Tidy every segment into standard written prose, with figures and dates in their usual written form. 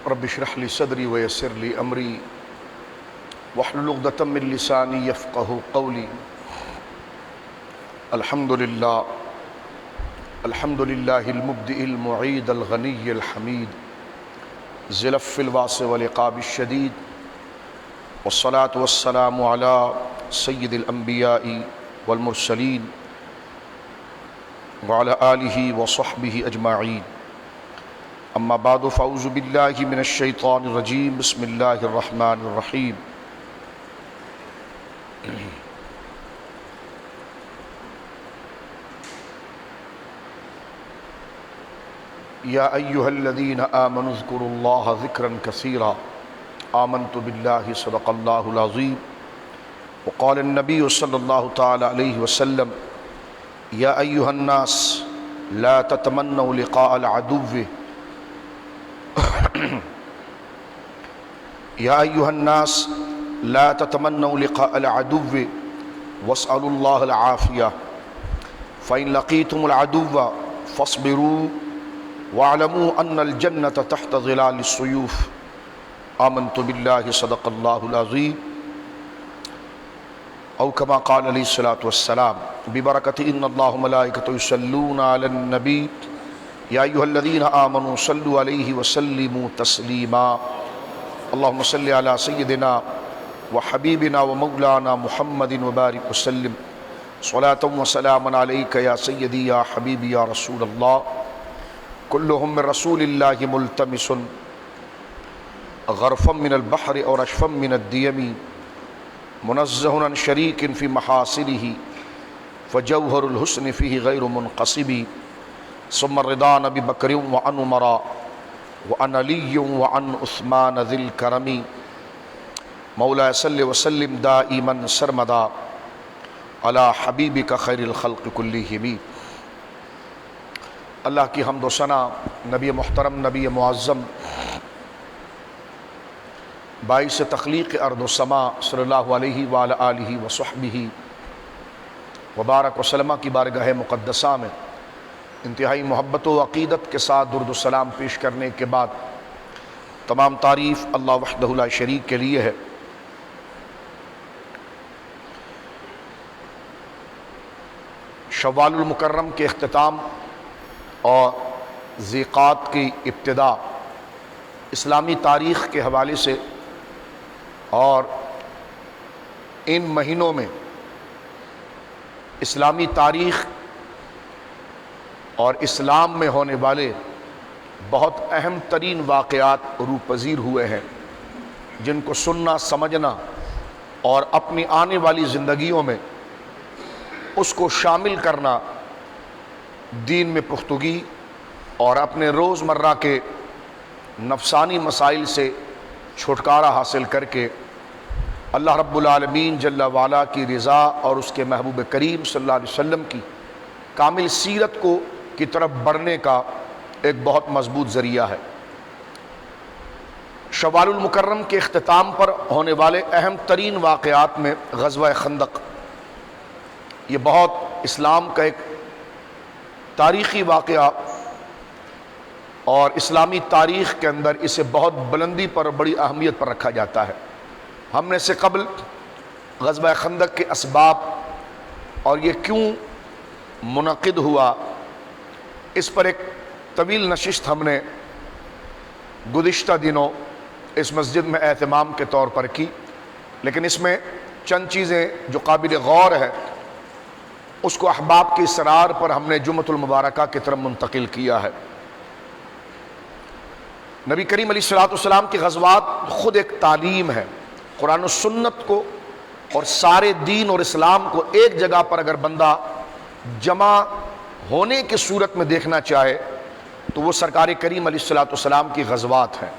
رب اشرح لي صدري ويسر لي أمري واحلل عقدة من لساني يفقهوا قولي. الحمد لله المبدئ المعيد الغني الحميد ذي العفو الواسع والعقاب الشديد، والصلاة والسلام على سيد الأنبياء والمرسلين وعلى آله وصحبه أجمعين. أما بعد فأعوذ بالله من الشيطان الرجيم. بسم الله الرحمن الرحيم. يا أيها الذين آمنوا اذكروا الله ذكرا كثيرا. آمنت بالله صدق الله العظيم. وقال النبي صلى الله تعالى عليه وسلم: يا أيها الناس لا تتمنوا لقاء العدو. يا أيها الناس لا تتمنوا لقاء العدو واسألوا الله العافية، فإن لقيتم العدو فاصبروا واعلموا أن الجنة تحت ظلال السيوف. آمنت بالله صدق الله العظيم، أو كما قال عليه الصلاة والسلام. ببركة إن الله ملائكته يصلون على النبي يا أيها الذين آمنوا صلوا عليه وسلموا تسليما. اللهم صل على سيدنا وحبيبنا ومولانا محمد وبارك وسلم صلاة وسلاما عليك يا سيدي يا حبيبي يا رسول الله. كلهم من رسول الله ملتمس غرفا من البحر أو رشفا من الديم، منزه عن شريك في محاسنه فجوهر الحسن فيه غير منقسم. ثم الرضا نبي بكر وعن عمر وعن علي وعن عثمان ذي الكرم. مولاي صل وسلم دائما سرمدا على حبیبک خیر الخلق کلہم. اللہ کی حمد و ثنا نبی محترم، نبی معظم، باعث تخلیق ارض و سما صلی اللہ علیہ وآلہ آلہ وصحبہ وبارک وسلم کی بارگاہ مقدسہ میں انتہائی محبت و عقیدت کے ساتھ درود و سلام پیش کرنے کے بعد، تمام تعریف اللہ وحدہ لا شریک کے لیے ہے. شوال المکرم کے اختتام اور ذی قعدہ کی ابتدا اسلامی تاریخ کے حوالے سے، اور ان مہینوں میں اسلامی تاریخ اور اسلام میں ہونے والے بہت اہم ترین واقعات روح پذیر ہوئے ہیں، جن کو سننا، سمجھنا اور اپنی آنے والی زندگیوں میں اس کو شامل کرنا، دین میں پختگی اور اپنے روزمرہ کے نفسانی مسائل سے چھٹکارا حاصل کر کے اللہ رب العالمین جل وعلا کی رضا اور اس کے محبوب کریم صلی اللہ علیہ وسلم کی کامل سیرت کی طرف بڑھنے کا ایک بہت مضبوط ذریعہ ہے. شوال المکرم کے اختتام پر ہونے والے اہم ترین واقعات میں غزوہ خندق، یہ بہت اسلام کا ایک تاریخی واقعہ اور اسلامی تاریخ کے اندر اسے بہت بلندی پر، بڑی اہمیت پر رکھا جاتا ہے. ہم نے سے قبل غزوہ خندق کے اسباب اور یہ کیوں منعقد ہوا، اس پر ایک طویل نشست ہم نے گزشتہ دنوں اس مسجد میں اہتمام کے طور پر کی، لیکن اس میں چند چیزیں جو قابل غور ہے اس کو احباب کے اصرار پر ہم نے جمعۃ المبارکہ کی طرف منتقل کیا ہے. نبی کریم علیہ الصلوۃ والسلام کی غزوات خود ایک تعلیم ہے. قرآن و سنت کو اور سارے دین اور اسلام کو ایک جگہ پر اگر بندہ جمع ہونے کی صورت میں دیکھنا چاہے تو وہ سرکار کریم علیہ الصلوۃ والسلام کی غزوات ہیں.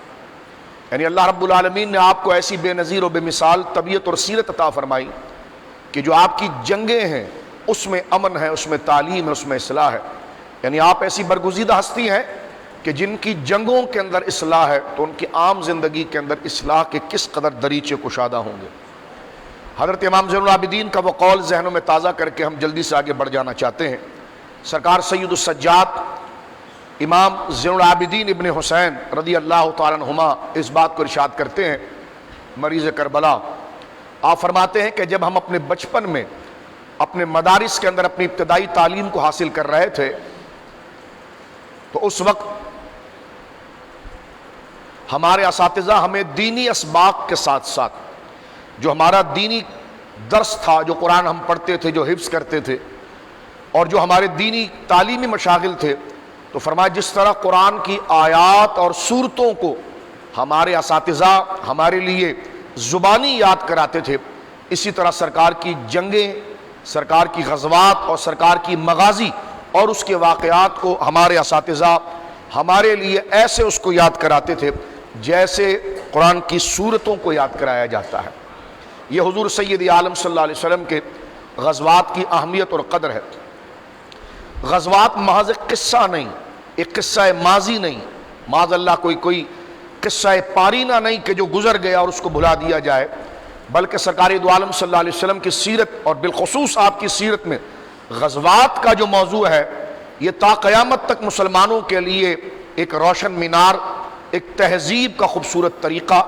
یعنی اللہ رب العالمین نے آپ کو ایسی بے نظیر و بے مثال طبیعت اور سیرت عطا فرمائی کہ جو آپ کی جنگیں ہیں اس میں امن ہے، اس میں تعلیم ہے، اس میں اصلاح ہے. یعنی آپ ایسی برگزیدہ ہستی ہیں کہ جن کی جنگوں کے اندر اصلاح ہے تو ان کی عام زندگی کے اندر اصلاح کے کس قدر دریچے کشادہ ہوں گے. حضرت امام زین العابدین کا وہ قول ذہنوں میں تازہ کر کے ہم جلدی سے آگے بڑھ جانا چاہتے ہیں. سرکار سید السجاد امام زین العابدین ابن حسین رضی اللہ تعالیٰ عنہما اس بات کو ارشاد کرتے ہیں، مریض کربلا، آپ فرماتے ہیں کہ جب ہم اپنے بچپن میں اپنے مدارس کے اندر اپنی ابتدائی تعلیم کو حاصل کر رہے تھے تو اس وقت ہمارے اساتذہ ہمیں دینی اسباق کے ساتھ ساتھ جو ہمارا دینی درس تھا، جو قرآن ہم پڑھتے تھے، جو حفظ کرتے تھے، اور جو ہمارے دینی تعلیمی مشاغل تھے، تو فرمایا جس طرح قرآن کی آیات اور سورتوں کو ہمارے اساتذہ ہمارے لیے زبانی یاد کراتے تھے، اسی طرح سرکار کی جنگیں، سرکار کی غزوات اور سرکار کی مغازی اور اس کے واقعات کو ہمارے اساتذہ ہمارے لیے ایسے اس کو یاد کراتے تھے جیسے قرآن کی سورتوں کو یاد کرایا جاتا ہے۔ یہ حضور سید عالم صلی اللہ علیہ وسلم کے غزوات کی اہمیت اور قدر ہے۔ غزوات محض ایک قصہ نہیں، ایک قصہ ماضی نہیں، معاذ اللہ کوئی قصہ پارینہ نہیں کہ جو گزر گیا اور اس کو بھلا دیا جائے، بلکہ سرکار دو عالم صلی اللہ علیہ وسلم کی سیرت اور بالخصوص آپ کی سیرت میں غزوات کا جو موضوع ہے یہ تا قیامت تک مسلمانوں کے لیے ایک روشن مینار، ایک تہذیب کا خوبصورت طریقہ،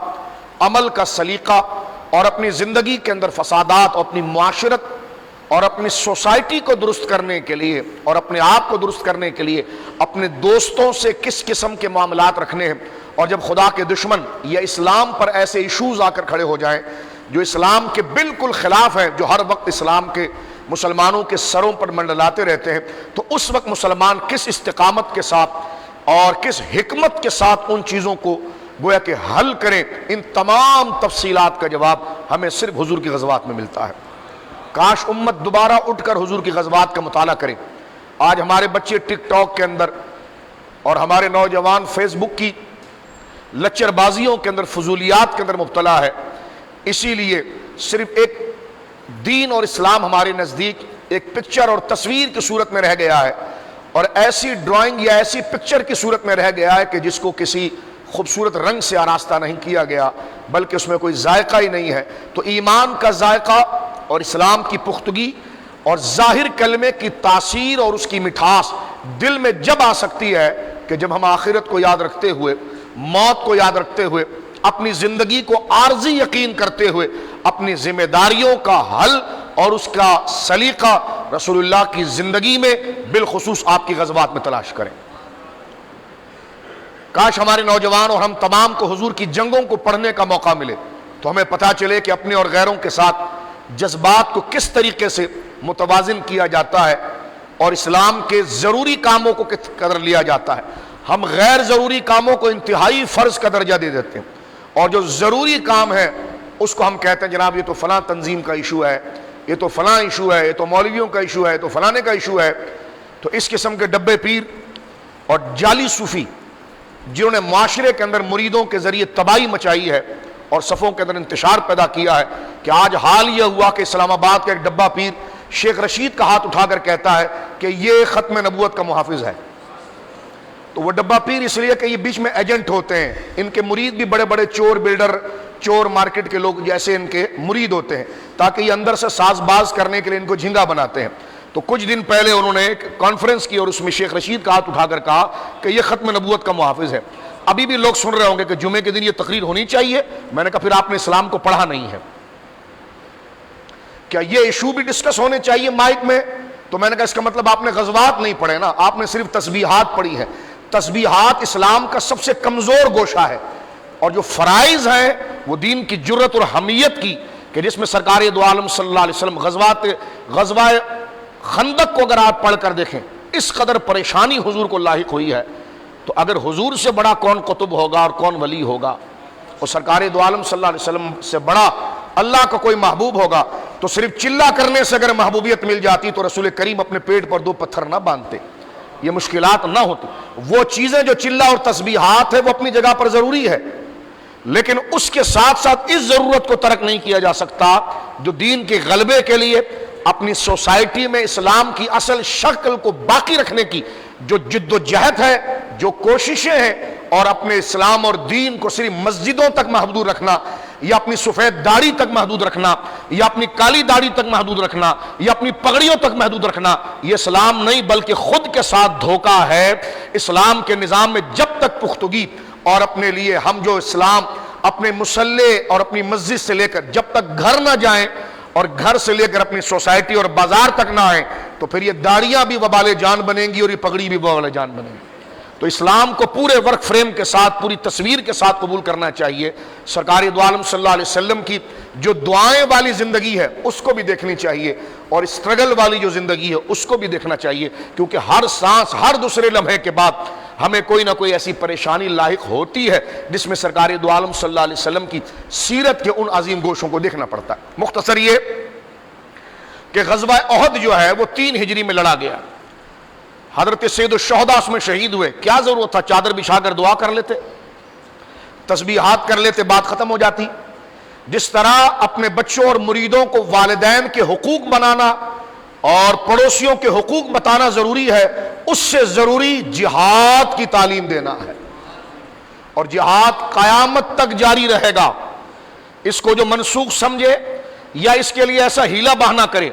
عمل کا سلیقہ، اور اپنی زندگی کے اندر فسادات اور اپنی معاشرت اور اپنی سوسائٹی کو درست کرنے کے لیے اور اپنے آپ کو درست کرنے کے لیے اپنے دوستوں سے کس قسم کے معاملات رکھنے ہیں، اور جب خدا کے دشمن یا اسلام پر ایسے ایشوز آ کر کھڑے ہو جائیں جو اسلام کے بالکل خلاف ہیں، جو ہر وقت اسلام کے مسلمانوں کے سروں پر منڈلاتے رہتے ہیں، تو اس وقت مسلمان کس استقامت کے ساتھ اور کس حکمت کے ساتھ ان چیزوں کو گویا کہ حل کریں، ان تمام تفصیلات کا جواب ہمیں صرف حضور کی غزوات میں ملتا ہے۔ کاش امت دوبارہ اٹھ کر حضور کی غزوات کا مطالعہ کریں۔ آج ہمارے بچے ٹک ٹاک کے اندر اور ہمارے نوجوان فیس بک کی لچر بازیوں کے اندر، فضولیات کے اندر مبتلا ہے، اسی لیے صرف ایک دین اور اسلام ہمارے نزدیک ایک پکچر اور تصویر کی صورت میں رہ گیا ہے، اور ایسی ڈرائنگ یا ایسی پکچر کی صورت میں رہ گیا ہے کہ جس کو کسی خوبصورت رنگ سے آراستہ نہیں کیا گیا، بلکہ اس میں کوئی ذائقہ ہی نہیں ہے۔ تو ایمان کا ذائقہ اور اسلام کی پختگی اور ظاہر کلمے کی تاثیر اور اس کی مٹھاس دل میں جب آ سکتی ہے کہ جب ہم آخرت کو یاد رکھتے ہوئے، موت کو یاد رکھتے ہوئے، اپنی زندگی کو عارضی یقین کرتے ہوئے اپنی ذمہ داریوں کا حل اور اس کا سلیقہ رسول اللہ کی زندگی میں بالخصوص آپ کی غزوات میں تلاش کریں۔ کاش ہمارے نوجوان اور ہم تمام کو حضور کی جنگوں کو پڑھنے کا موقع ملے تو ہمیں پتہ چلے کہ اپنے اور غیروں کے ساتھ جذبات کو کس طریقے سے متوازن کیا جاتا ہے اور اسلام کے ضروری کاموں کو کس قدر لیا جاتا ہے۔ ہم غیر ضروری کاموں کو انتہائی فرض کا درجہ دے دیتے ہیں، اور جو ضروری کام ہے اس کو ہم کہتے ہیں جناب یہ تو فلاں تنظیم کا ایشو ہے، یہ تو فلاں ایشو ہے، یہ تو مولویوں کا ایشو ہے، یہ تو فلانے کا ایشو ہے۔ تو اس قسم کے ڈبے پیر اور جعلی صوفی جنہوں نے معاشرے کے اندر مریدوں کے ذریعے تباہی مچائی ہے اور صفوں کے اندر انتشار پیدا کیا ہے، کہ آج حال یہ ہوا کہ اسلام آباد کا ایک ڈبہ پیر شیخ رشید کا ہاتھ اٹھا کر کہتا ہے کہ یہ ختم نبوت کا محافظ ہے۔ تو وہ ڈبہ پیر اس لیے کہ یہ بیچ میں ایجنٹ ہوتے ہیں، ان کے مرید بھی بڑے بڑے چور بلڈر، چور مارکیٹ کے لوگ جیسے ان کے مرید ہوتے ہیں، تاکہ یہ اندر سے ساز باز کرنے کے لیے ان کو جھنگا بناتے ہیں۔ تو کچھ دن پہلے انہوں نے ایک کانفرنس کی اور اس میں شیخ رشید کا ہاتھ اٹھا کر کہا کہ یہ ختم نبوت کا محافظ ہے۔ ابھی بھی لوگ سن رہے ہوں گے کہ جمعے کے دن یہ تقریر ہونی چاہیے۔ میں نے کہا پھر آپ نے اسلام کو پڑھا نہیں ہے، کیا یہ ایشو بھی ڈسکس ہونے چاہیے مائک میں؟ تو میں نے کہا اس کا مطلب آپ نے غزوات نہیں پڑھے نا، آپ نے صرف تسبیحات پڑھی ہے۔ تسبیحات اسلام کا سب سے کمزور گوشہ ہے، اور جو فرائض ہیں وہ دین کی جرت اور حمیت کی، کہ جس میں سرکار دو عالم صلی اللہ علیہ وسلم غزوہ خندق کو اگر آپ پڑھ کر دیکھیں اس قدر پریشانی حضور کو لاحق ہوئی ہے، تو اگر حضور سے بڑا کون قطب ہوگا اور کون ولی ہوگا، اور سرکار دو عالم صلی اللہ علیہ وسلم سے بڑا اللہ کا کوئی محبوب ہوگا، تو صرف چلہ کرنے سے اگر محبوبیت مل جاتی تو رسول کریم اپنے پیٹ پر 2 پتھر نہ باندھتے، یہ مشکلات نہ ہوتی۔ وہ چیزیں جو چلہ اور تسبیحات ہے وہ اپنی جگہ پر ضروری ہے، لیکن اس کے ساتھ ساتھ اس ضرورت کو ترک نہیں کیا جا سکتا جو دین کے غلبے کے لیے اپنی سوسائٹی میں اسلام کی اصل شکل کو باقی رکھنے کی جو جد و جہد ہے، جو کوششیں ہیں، اور اپنے اسلام اور دین کو صرف مسجدوں تک محدود رکھنا یا اپنی سفید داڑھی تک محدود رکھنا یا اپنی کالی داڑھی تک محدود رکھنا یا اپنی پگڑیوں تک محدود رکھنا، یہ اسلام نہیں بلکہ خود کے ساتھ دھوکہ ہے۔ اسلام کے نظام میں جب تک پختگی اور اپنے لیے ہم جو اسلام اپنے مسلح اور اپنی مسجد سے لے کر جب تک گھر نہ جائیں اور گھر سے لے کر اپنی سوسائٹی اور بازار تک نہ آئیں تو پھر یہ داڑیاں بھی وبال جان بنیں گی اور یہ پگڑی بھی وبال جان بنیں گی۔ تو اسلام کو پورے ورک فریم کے ساتھ، پوری تصویر کے ساتھ قبول کرنا چاہیے۔ سرکار دو عالم صلی اللہ علیہ وسلم کی جو دعائیں والی زندگی ہے اس کو بھی دیکھنی چاہیے، اور اسٹرگل والی جو زندگی ہے اس کو بھی دیکھنا چاہیے، کیونکہ ہر سانس، ہر دوسرے لمحے کے بعد ہمیں کوئی نہ کوئی ایسی پریشانی لاحق ہوتی ہے جس میں سرکار دو عالم صلی اللہ علیہ وسلم کی سیرت کے ان عظیم گوشوں کو دیکھنا پڑتا ہے۔ مختصر یہ کہ غزوہ احد جو ہے وہ 3 ہجری میں لڑا گیا۔ حضرت سید الشہداء اس میں شہید ہوئے۔ کیا ضرورت تھا؟ چادر بچھا کر دعا کر لیتے، تسبیحات کر لیتے، بات ختم ہو جاتی۔ جس طرح اپنے بچوں اور مریدوں کو والدین کے حقوق بنانا اور پڑوسیوں کے حقوق بتانا ضروری ہے، اس سے ضروری جہاد کی تعلیم دینا ہے، اور جہاد قیامت تک جاری رہے گا۔ اس کو جو منسوخ سمجھے یا اس کے لیے ایسا ہیلا بہانہ کرے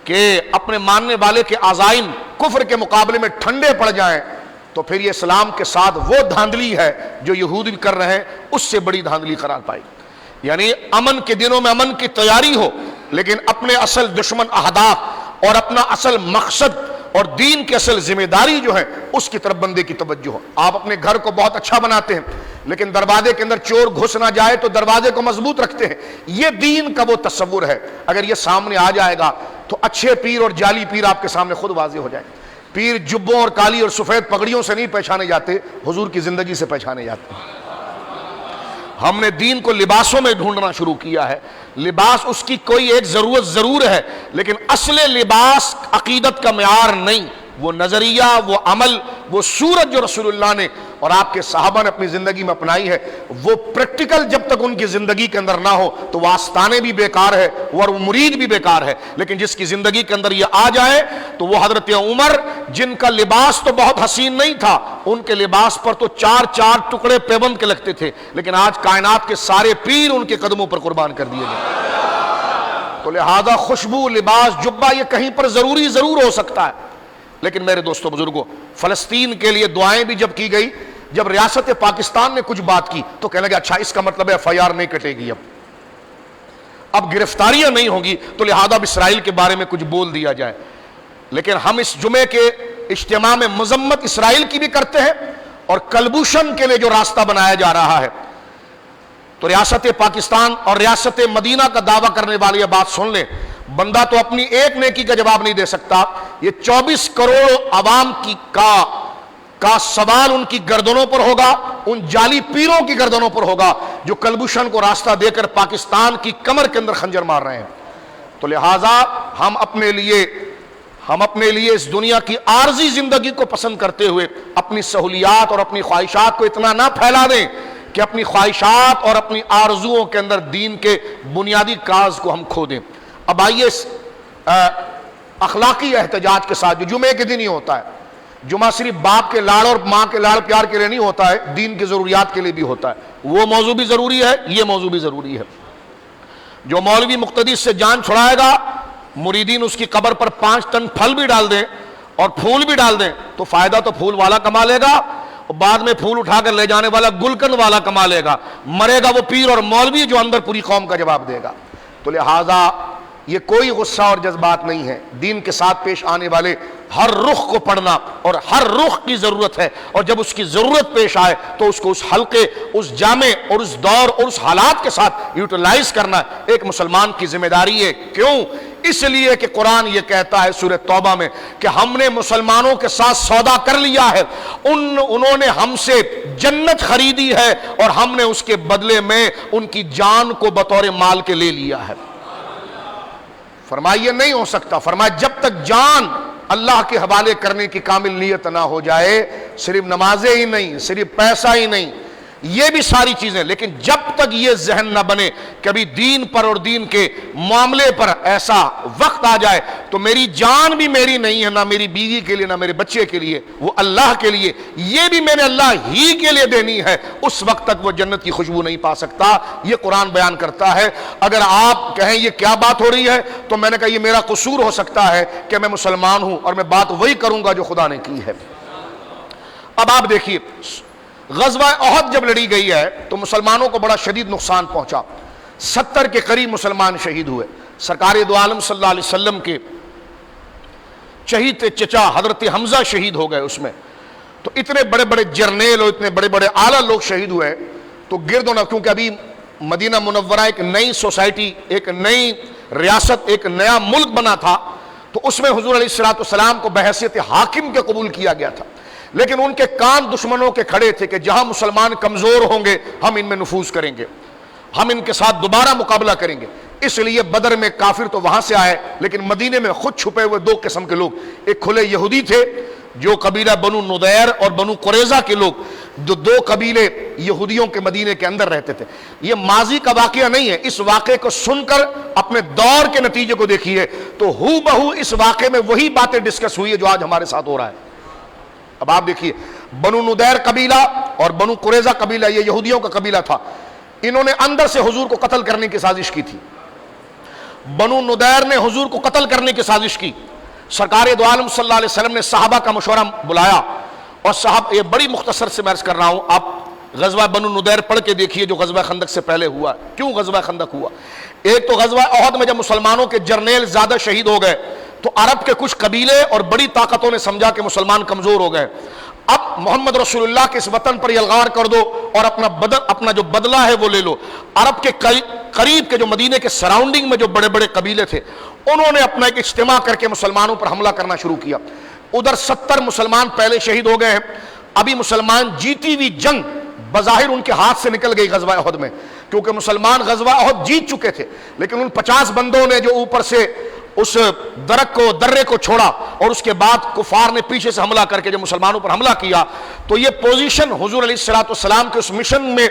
کہ اپنے ماننے والے کے عزائم کفر کے مقابلے میں ٹھنڈے پڑ جائیں، تو پھر یہ اسلام کے ساتھ وہ دھاندلی ہے جو یہود بھی کر رہے ہیں، اس سے بڑی دھاندلی قرار پائی۔ یعنی امن کے دنوں میں امن کی تیاری ہو، لیکن اپنے اصل دشمن اہداف اور اپنا اصل مقصد اور دین کی اصل ذمہ داری جو ہے اس کی طرف بندے کی توجہ ہو۔ آپ اپنے گھر کو بہت اچھا بناتے ہیں، لیکن دروازے کے اندر چور گھس نہ جائے تو دروازے کو مضبوط رکھتے ہیں۔ یہ دین کا وہ تصور ہے۔ اگر یہ سامنے آ جائے گا تو اچھے پیر اور جعلی پیر آپ کے سامنے خود واضح ہو جائیں۔ پیر جبوں اور کالی اور سفید پگڑیوں سے نہیں پہچانے جاتے، حضور کی زندگی سے پہچانے جاتے ہیں۔ ہم نے دین کو لباسوں میں ڈھونڈنا شروع کیا ہے۔ لباس اس کی کوئی ایک ضرورت ضرور ہے، لیکن اصل لباس عقیدت کا معیار نہیں، وہ نظریہ، وہ عمل، وہ صورت جو رسول اللہ نے اور آپ کے صحابہ نے اپنی زندگی میں اپنائی ہے، وہ پریکٹیکل جب تک ان کی زندگی کے اندر نہ ہو تو وہ آستانے بھی بیکار ہے اور وہ مرید بھی بیکار ہے۔ لیکن جس کی زندگی کے اندر یہ آ جائے تو وہ حضرت عمر، جن کا لباس تو بہت حسین نہیں تھا، ان کے لباس پر تو 4 ٹکڑے پیبند کے لگتے تھے، لیکن آج کائنات کے سارے پیر ان کے قدموں پر قربان کر دیے گئے۔ تو لہذا خوشبو، لباس، جبہ یہ کہیں پر ضرور ہو سکتا ہے، لیکن میرے دوستو بزرگوں، فلسطین کے لیے دعائیں بھی جب کی گئی، جب ریاست پاکستان نے کچھ بات کی تو کہنے لگے اچھا اس کا مطلب ہے FIR نہیں کٹے گی، اب گرفتاریاں نہیں ہوں گی، تو لہذا اب اسرائیل کے بارے میں کچھ بول دیا جائے۔ لیکن ہم اس جمعے کے اجتماع میں مذمت اسرائیل کی بھی کرتے ہیں، اور کلبوشن کے لیے جو راستہ بنایا جا رہا ہے، تو ریاست پاکستان اور ریاست مدینہ کا دعویٰ کرنے والی یہ بات سن لیں، بندہ تو اپنی ایک نیکی کا جواب نہیں دے سکتا، یہ 24 کروڑ عوام کا سوال ان کی گردنوں پر ہوگا، ان جعلی پیروں کی گردنوں پر ہوگا جو کلبوشن کو راستہ دے کر پاکستان کی کمر کے اندر خنجر مار رہے ہیں۔ تو لہٰذا ہم اپنے لیے اس دنیا کی عارضی زندگی کو پسند کرتے ہوئے اپنی سہولیات اور اپنی خواہشات کو اتنا نہ پھیلا دیں کہ اپنی خواہشات اور اپنی آرزوؤں کے اندر دین کے بنیادی کاز کو ہم کھو دیں۔ اب آئیے اخلاقی احتجاج کے ساتھ، جو جمعے کے دن ہی ہوتا ہے، جمعہ صرف باپ کے لاڑ اور ماں کے لاڑ پیار کے لیے نہیں ہوتا ہے، دین کی ضروریات کے لیے بھی ہوتا ہے۔ وہ موضوع بھی ضروری ہے، یہ موضوع بھی ضروری ہے۔ جو مولوی مقتدی سے جان چھڑائے گا، مریدین اس کی قبر پر 5 ٹن پھل بھی ڈال دیں اور پھول بھی ڈال دیں تو فائدہ تو پھول والا کما لے گا، اور بعد میں پھول اٹھا کر لے جانے والا گلکند والا کما لے گا، مرے گا وہ پیر اور مولوی جو اندر پوری قوم کا جواب دے گا۔ تو لہٰذا یہ کوئی غصہ اور جذبات نہیں ہے، دین کے ساتھ پیش آنے والے ہر رخ کو پڑھنا، اور ہر رخ کی ضرورت ہے، اور جب اس کی ضرورت پیش آئے تو اس کو اس حلقے، اس جامع اور اس دور اور اس حالات کے ساتھ یوٹیلائز کرنا ایک مسلمان کی ذمہ داری ہے۔ کیوں؟ اس لیے کہ قرآن یہ کہتا ہے سورہ توبہ میں کہ ہم نے مسلمانوں کے ساتھ سودا کر لیا ہے، انہوں نے ہم سے جنت خریدی ہے اور ہم نے اس کے بدلے میں ان کی جان کو بطور مال کے لے لیا ہے۔ فرمائیے نہیں ہو سکتا، فرمایا جب تک جان اللہ کے حوالے کرنے کی کامل نیت نہ ہو جائے، صرف نمازیں ہی نہیں، صرف پیسہ ہی نہیں، یہ بھی ساری چیزیں، لیکن جب تک یہ ذہن نہ بنے کبھی دین پر اور دین کے معاملے پر ایسا وقت آ جائے تو میری جان بھی میری نہیں ہے، نہ میری بیوی کے لیے نہ میرے بچے کے لیے، وہ اللہ کے لیے، یہ بھی میں نے اللہ ہی کے لیے دینی ہے، اس وقت تک وہ جنت کی خوشبو نہیں پا سکتا۔ یہ قرآن بیان کرتا ہے۔ اگر آپ کہیں یہ کیا بات ہو رہی ہے تو میں نے کہا یہ میرا قصور ہو سکتا ہے کہ میں مسلمان ہوں اور میں بات وہی کروں گا جو خدا نے کی ہے۔ اب آپ دیکھیے، غزوہ احد جب لڑی گئی ہے تو مسلمانوں کو بڑا شدید نقصان پہنچا، 70 کے قریب مسلمان شہید ہوئے۔ سرکار دو عالم صلی اللہ علیہ وسلم کے شہید چچا حضرت حمزہ شہید ہو گئے اس میں، تو اتنے بڑے بڑے جرنیل اور اتنے بڑے بڑے اعلیٰ لوگ شہید ہوئے، تو گرد و کیونکہ ابھی مدینہ منورہ ایک نئی سوسائٹی، ایک نئی ریاست، ایک نیا ملک بنا تھا، تو اس میں حضور علیہ السلام کو بحیثیت حاکم کے قبول کیا گیا تھا، لیکن ان کے کان دشمنوں کے کھڑے تھے کہ جہاں مسلمان کمزور ہوں گے ہم ان میں نفوذ کریں گے، ہم ان کے ساتھ دوبارہ مقابلہ کریں گے۔ اس لیے بدر میں کافر تو وہاں سے آئے، لیکن مدینے میں خود چھپے ہوئے دو قسم کے لوگ، ایک کھلے یہودی تھے جو قبیلہ بنو نضیر اور بنو قریظہ کے لوگ، جو دو قبیلے یہودیوں کے مدینے کے اندر رہتے تھے۔ یہ ماضی کا واقعہ نہیں ہے، اس واقعے کو سن کر اپنے دور کے نتیجے کو دیکھیے تو ہو بہو اس واقعے میں وہی باتیں ڈسکس ہوئی ہے جو آج ہمارے ساتھ ہو رہا ہے۔ اب آپ دیکھیے، بنو نضیر قبیلہ اور بنو قریظہ قبیلہ، یہ یہودیوں کا قبیلہ تھا، انہوں نے اندر سے حضور کو قتل کرنے کی سازش کی تھی۔ بنو نضیر نے حضور کو قتل کرنے کی سازش کی۔ سرکار دو عالم صلی اللہ علیہ وسلم نے صحابہ کا مشورہ بلایا، اور صاحب یہ بڑی مختصر سے میں عرض کر رہا ہوں، آپ غزوہ بنو نضیر پڑھ کے دیکھیے جو غزوہ خندق سے پہلے ہوا۔ کیوں غزوہ خندق ہوا؟ ایک تو غزوہ احد میں جب مسلمانوں کے جرنیل زیادہ شہید ہو گئے تو عرب کے کچھ قبیلے اور بڑی طاقتوں نے سمجھا کہ مسلمان کمزور ہو گئے، اب محمد رسول اللہ کے اس وطن پر یلغار کر دو اور اپنا جو بدلہ ہے وہ لے لو۔ عرب کے قریب کے جو مدینے کے سراؤنڈنگ میں جو بڑے بڑے قبیلے تھے انہوں نے اپنا ایک اجتماع کر کے مسلمانوں پر حملہ کرنا شروع کیا۔ ادھر 70 مسلمان پہلے شہید ہو گئے ہیں، ابھی مسلمان جیتی ہوئی جنگ بظاہر ان کے ہاتھ سے نکل گئی غزوہ احد میں، کیونکہ مسلمان غزوہ احد جیت چکے تھے، لیکن ان 50 بندوں نے جو اوپر سے اس درے کو چھوڑا اور اس کے بعد کفار نے پیچھے سے حملہ کر کے جب مسلمانوں پر حملہ کیا تو یہ پوزیشن حضور علیہ السلام کے اس مشن میں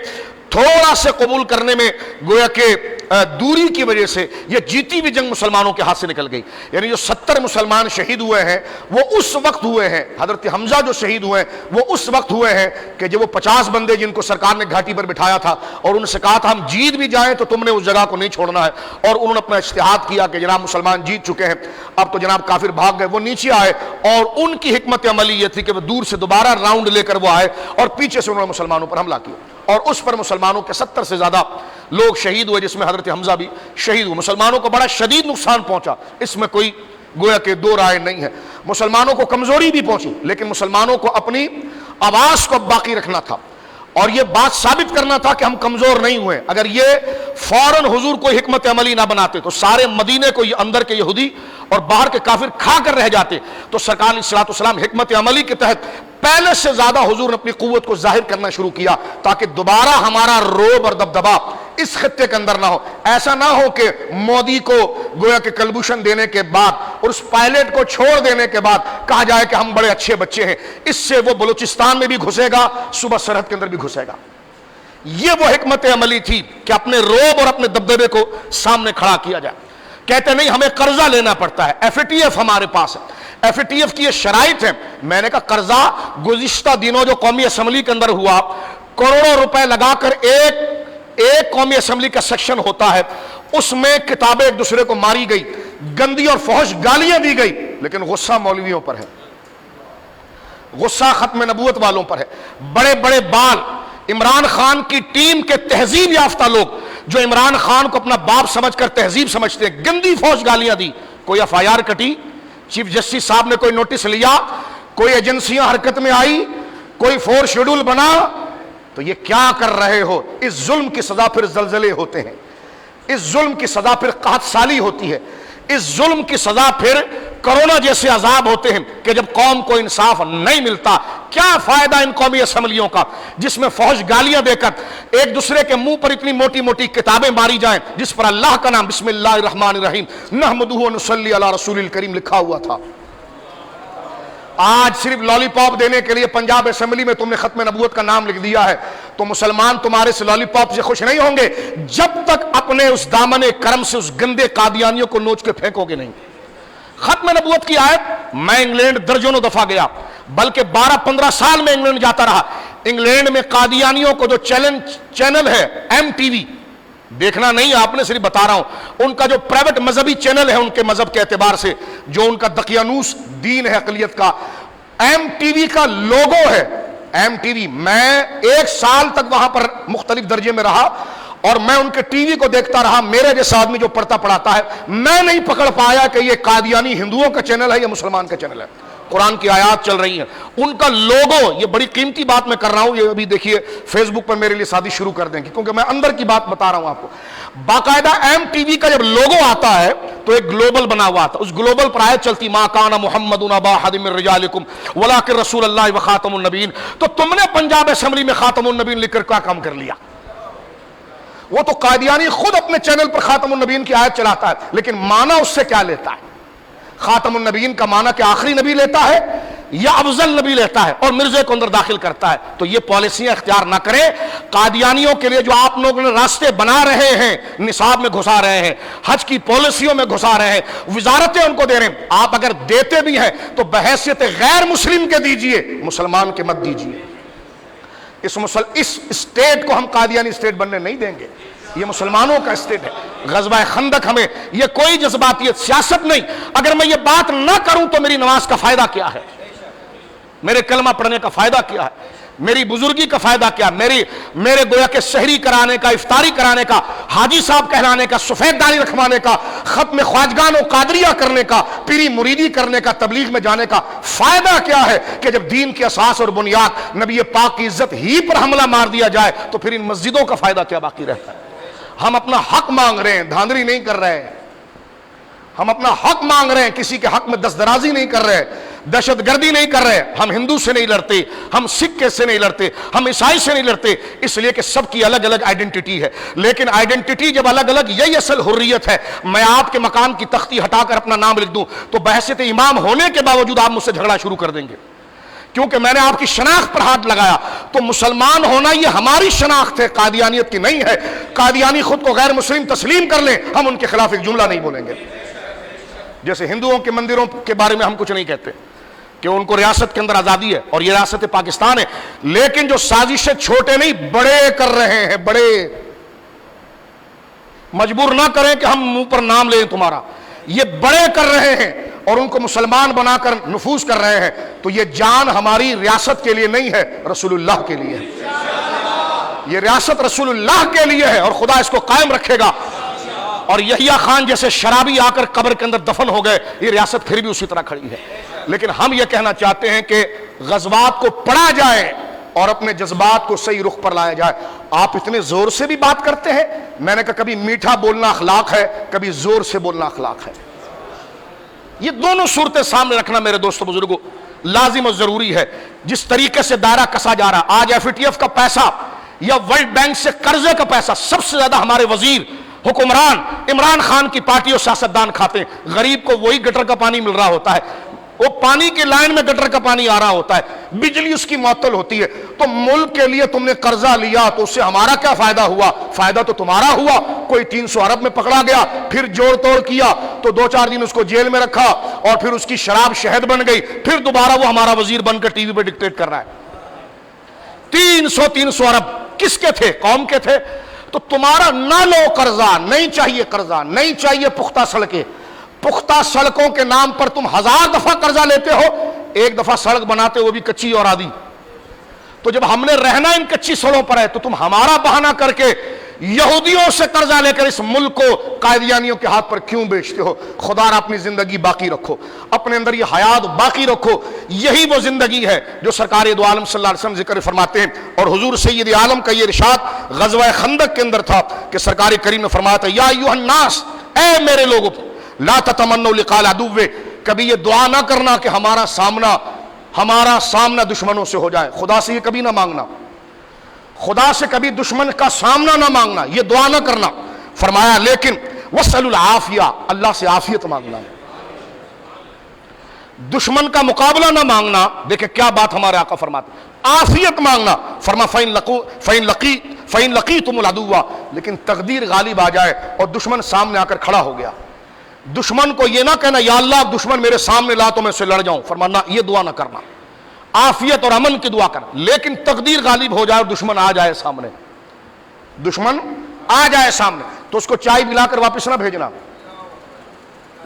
تھوڑا سے قبول کرنے میں گویا کہ دوری کی وجہ سے یہ جیتی بھی جنگ مسلمانوں کے ہاتھ سے نکل گئی۔ یعنی جو 70 مسلمان شہید ہوئے ہیں وہ اس وقت ہوئے ہیں، حضرت حمزہ جو شہید ہوئے ہیں وہ اس وقت ہوئے ہیں کہ جب وہ 50 بندے جن کو سرکار نے گھاٹی پر بٹھایا تھا اور ان سے کہا تھا ہم جیت بھی جائیں تو تم نے اس جگہ کو نہیں چھوڑنا ہے، اور انہوں نے اپنا اجتہاد کیا کہ جناب مسلمان جیت چکے ہیں، اب تو جناب کافر بھاگ گئے، وہ نیچے آئے اور ان کی حکمت عملی یہ تھی کہ وہ دور سے دوبارہ راؤنڈ لے کر وہ آئے اور پیچھے سے انہوں نے مسلمانوں پر حملہ کیا، اور اس پر مسلمانوں کے 70 سے زیادہ لوگ شہید ہوئے، جس میں حضرت حمزہ بھی شہید ہوئے۔ مسلمانوں کو بڑا شدید نقصان پہنچا، اس میں کوئی گویا کہ دو رائے نہیں ہے۔ مسلمانوں کو کمزوری بھی پہنچی، لیکن مسلمانوں کو اپنی آواز کو باقی رکھنا تھا اور یہ بات ثابت کرنا تھا کہ ہم کمزور نہیں ہوئے۔ اگر یہ فوراً حضور کو حکمت عملی نہ بناتے تو سارے مدینے کو اندر کے یہودی اور باہر کے کافر کھا کر رہ جاتے، تو سرکار علیہ السلام حکمت عملی کے تحت پہلے سے زیادہ حضور نے اپنی قوت کو ظاہر کرنا شروع کیا تاکہ دوبارہ ہمارا روب اور دبدبا اس خطے کے اندر نہ ہو۔ ایسا نہ ہو کہ مودی کو گویا کہ کلبوشن دینے کے بعد اور اس پائلٹ کو چھوڑ دینے کے بعد کہا جائے کہ ہم بڑے اچھے بچے ہیں، اس سے وہ بلوچستان میں بھی گھسے گا، صوبہ سرحد کے اندر بھی گھسے گا۔ یہ وہ حکمت عملی تھی کہ اپنے روب اور اپنے دبدبے کو سامنے کھڑا کیا جائے۔ کہتے نہیں ہمیں قرضہ لینا پڑتا ہے، ایف اے ٹی ایف ہمارے پاس ہے، ایف اے ٹی ایف کی یہ شرائط ہے۔ میں نے کہا قرضہ گزشتہ دنوں جو قومی اسمبلی کے اندر ہوا، کروڑوں روپے لگا کر ایک قومی اسمبلی کا سیکشن ہوتا ہے، اس میں کتابیں ایک دوسرے کو ماری گئی، گندی اور فحش گالیاں دی گئی، لیکن غصہ مولویوں پر ہے، غصہ ختم نبوت والوں پر ہے۔ بڑے بڑے بال عمران خان کی ٹیم کے تہذیب یافتہ لوگ جو عمران خان کو اپنا باپ سمجھ کر تہذیب سمجھتے ہیں، گندی فحش گالیاں دی، کوئی ایف آئی آر کٹی، چیف جسٹس صاحب نے کوئی نوٹس لیا، کوئی ایجنسیاں حرکت میں آئی، کوئی 4 شیڈول بنا، تو یہ کیا کر رہے ہو؟ اس ظلم کی سزا پھر زلزلے ہوتے ہیں، اس ظلم کی سزا پھر قحط سالی ہوتی ہے، اس ظلم کی سزا پھر کرونا جیسے عذاب ہوتے ہیں کہ جب قوم کو انصاف نہیں ملتا۔ کیا فائدہ ان قومی اسمبلیوں کا جس میں فحش گالیاں دے کر ایک دوسرے کے منہ پر اتنی موٹی موٹی کتابیں ماری جائیں جس پر اللہ کا نام بسم اللہ الرحمن الرحیم نحمدہ ونصلی علی رسول الکریم لکھا ہوا تھا۔ آج صرف لالی پاپ دینے کے لیے پنجاب اسمبلی میں تم نے ختم نبوت کا نام لکھ دیا ہے، تو مسلمان تمہارے سے لالی پاپ سے خوش نہیں ہوں گے جب تک اپنے اس دامن کرم سے اس گندے قادیانیوں کو نوچ کے پھینکو گے نہیں۔ ختم نبوت کی آیت، میں انگلینڈ درجنوں دفعہ گیا، بلکہ 12-15 سال میں انگلینڈ جاتا رہا۔ انگلینڈ میں قادیانیوں کو جو چینل ہے ایم ٹی وی، دیکھنا نہیں آپ نے، صرف بتا رہا ہوں، ان کا جو پرائیویٹ مذہبی چینل ہے ان کے مذہب کے اعتبار سے، جو ان کا دقیانوس دین ہے اقلیت کا، ایم ٹی وی کا لوگو ہے ایم ٹی وی۔ میں 1 سال تک وہاں پر مختلف درجے میں رہا اور میں ان کے ٹی وی کو دیکھتا رہا۔ میرے جیسا آدمی جو پڑھتا پڑھاتا ہے، میں نہیں پکڑ پایا کہ یہ قادیانی ہندوؤں کا چینل ہے یا مسلمان کا چینل ہے۔ قرآن کی آیات چل رہی ہیں، ان کا لوگو، یہ بڑی قیمتی بات میں کر رہا ہوں، یہ ابھی دیکھیے فیس بک پر میرے لیے شادی شروع کر دیں گے کیونکہ میں اندر کی بات بتا رہا ہوں آپ کو۔ باقاعدہ ایم ٹی وی کا جب لوگو آتا ہے تو ایک گلوبل بنا ہوا تھا، اس گلوبل پر آیت چلتی ما کان محمد ابا احد من رجالکم ولکن رسول اللہ وخاتم النبیین۔ تو تم نے پنجاب اسمبلی میں خاتم النبیین لکھ کر کیا کام کر لیا؟ وہ تو قادیانی خود اپنے چینل پر خاتم النبیین کی آیت چلاتا ہے، لیکن معنی اس سے کیا لیتا ہے؟ خاتم النبیین کا معنی کہ آخری نبی لیتا ہے یا افضل نبی لیتا ہے اور مرزے کو اندر داخل کرتا ہے۔ تو یہ پالیسیاں اختیار نہ کریں۔ قادیانیوں کے لیے جو آپ لوگوں نے راستے بنا رہے ہیں، نصاب میں گھسا رہے ہیں، حج کی پالیسیوں میں گھسا رہے ہیں، وزارتیں ان کو دے رہے ہیں، آپ اگر دیتے بھی ہیں تو بحیثیت غیر مسلم کے دیجئے، مسلمان کے مت دیجئے۔ اس اسٹیٹ کو ہم قادیانی اسٹیٹ بننے نہیں دیں گے، یہ مسلمانوں کا اسٹیٹ ہے۔ غزوہ خندق ہمیں یہ کوئی جذباتیت سیاست نہیں، اگر میں یہ بات نہ کروں تو میری نماز کا فائدہ کیا ہے؟ میرے کلمہ پڑھنے کا فائدہ کیا ہے؟ میری بزرگی کا فائدہ کیا؟ میرے گویا کے سحری کرانے کا، افطاری کرانے کا، حاجی صاحب کہلانے کا، سفید داڑھی رکھوانے کا، ختم خواجگان و قادریہ کرنے کا، پیری مریدی کرنے کا، تبلیغ میں جانے کا فائدہ کیا ہے کہ جب دین کی اساس اور بنیاد نبی پاک کی عزت ہی پر حملہ مار دیا جائے تو پھر ان مسجدوں کا فائدہ کیا باقی رہتا ہے؟ ہم اپنا حق مانگ رہے ہیں، دھاندلی نہیں کر رہے ہیں، ہم اپنا حق مانگ رہے ہیں، کسی کے حق میں دست درازی نہیں کر رہے، دہشت گردی نہیں کر رہے۔ ہم ہندو سے نہیں لڑتے، ہم سکھ سے نہیں لڑتے، ہم عیسائی سے نہیں لڑتے، اس لیے کہ سب کی الگ الگ آئیڈینٹی ہے، لیکن آئیڈینٹی جب الگ الگ، یہی اصل حریت ہے۔ میں آپ کے مکان کی تختی ہٹا کر اپنا نام لکھ دوں تو بحیثیت امام ہونے کے باوجود آپ مجھ سے جھگڑا شروع کر دیں گے، کیونکہ میں نے آپ کی شناخت پر ہاتھ لگایا۔ تو مسلمان ہونا یہ ہماری شناخت ہے، قادیانیت کی نہیں ہے۔ قادیانی خود کو غیر مسلم تسلیم کر لیں، ہم ان کے خلاف ایک جملہ نہیں بولیں گے۔ جیسے ہندوؤں کے مندروں کے بارے میں ہم کچھ نہیں کہتے کہ ان کو ریاست کے اندر آزادی ہے اور یہ ریاست پاکستان ہے، لیکن جو سازشیں چھوٹے نہیں بڑے کر رہے ہیں، بڑے، مجبور نہ کریں کہ ہم منہ پر نام لیں تمہارا، یہ بڑے کر رہے ہیں اور ان کو مسلمان بنا کر نفوذ کر رہے ہیں۔ تو یہ جان ہماری ریاست کے لیے نہیں ہے، رسول اللہ کے لیے ہے۔ یہ ریاست رسول اللہ کے لیے ہے اور خدا اس کو قائم رکھے گا۔ اور یحییٰ خان جیسے شرابی آ کر قبر کے اندر دفن ہو گئے، یہ ریاست پھر بھی اسی طرح کھڑی ہے۔ لیکن ہم یہ کہنا چاہتے ہیں کہ غزوات کو پڑھا جائے اور اپنے جذبات کو صحیح رخ پر لایا جائے۔ آپ اتنے زور سے بھی بات کرتے ہیں، میں نے کہا کبھی میٹھا بولنا اخلاق ہے، کبھی زور سے بولنا اخلاق ہے۔ یہ دونوں صورتیں سامنے رکھنا میرے دوستو بزرگوں لازم اور ضروری ہے۔ جس طریقے سے دائرہ کسا جا رہا، آج ایف ٹی ایف کا پیسہ یا ورلڈ بینک سے قرضے کا پیسہ سب سے زیادہ ہمارے وزیر حکمران عمران خان کی پارٹی اور سیاستدان کھاتے ہیں۔ غریب کو وہی گٹر کا پانی مل رہا ہوتا ہے، وہ پانی کی لائن میں گٹر کا پانی آ رہا ہوتا ہے، بجلی اس کی معطل ہوتی ہے۔ تو ملک کے لیے تم نے قرضہ لیا تو اس سے ہمارا کیا فائدہ ہوا؟ فائدہ تو تمہارا ہوا۔ کوئی 300 ارب میں پکڑا گیا، پھر جوڑ توڑ کیا تو 2-4 دن اس کو جیل میں رکھا اور پھر اس کی شراب شہد بن گئی، پھر دوبارہ وہ ہمارا وزیر بن کر ٹی وی پہ ڈکٹیٹ کر رہا ہے۔ 300 ارب کس کے تھے؟ قوم کے تھے۔ تو تمہارا نہ لو قرضہ، نہیں چاہیے قرضہ، نہیں چاہیے پختہ سڑکیں۔ پختہ سڑکوں کے نام پر تم 1000 دفعہ قرضہ لیتے ہو، ایک دفعہ سڑک بناتے وہ بھی کچی اور آدھی۔ تو جب ہم نے رہنا ان کچی سڑکوں پر ہے تو تم ہمارا بہانہ کر کے یہودیوں سے قرضہ لے کر اس ملک کو قادیانیوں کے ہاتھ پر کیوں بیچتے ہو؟ خدا را اپنی زندگی باقی رکھو، اپنے اندر یہ حیات باقی رکھو۔ یہی وہ زندگی ہے جو سرکار دو عالم صلی اللہ علیہ وسلم ذکر فرماتے ہیں۔ اور حضور سید عالم کا یہ ارشاد غزوہ خندق کے اندر تھا کہ سرکار کریم نے فرمایا تھا یا ایھا الناس، اے میرے لوگوں، لا تتمنوا لقاء العدو، کبھی یہ دعا نہ کرنا کہ ہمارا سامنا دشمنوں سے ہو جائے۔ خدا سے یہ کبھی نہ مانگنا، خدا سے کبھی دشمن کا سامنا نہ مانگنا، یہ دعا نہ کرنا۔ فرمایا لیکن واسألوا العافیہ، اللہ سے عافیت مانگنا، دشمن کا مقابلہ نہ مانگنا۔ دیکھیں کیا بات ہمارے آقا فرماتے ہیں، عافیت مانگنا. فرما فَإِن لَقِيتُمُ الْعَدُوَّ، لیکن تقدیر غالب آ جائے اور دشمن سامنے آ کر کھڑا ہو گیا، دشمن کو یہ نہ کہنا یا اللہ دشمن میرے سامنے لا تو میں اسے لڑ جاؤں. فرمانا یہ دعا نہ کرنا، عافیت اور امن کی دعا کرنا. لیکن تقدیر غالب ہو جائے اور دشمن آ جائے سامنے، دشمن آ جائے سامنے، تو اس کو چائے پلا کر واپس نہ بھیجنا،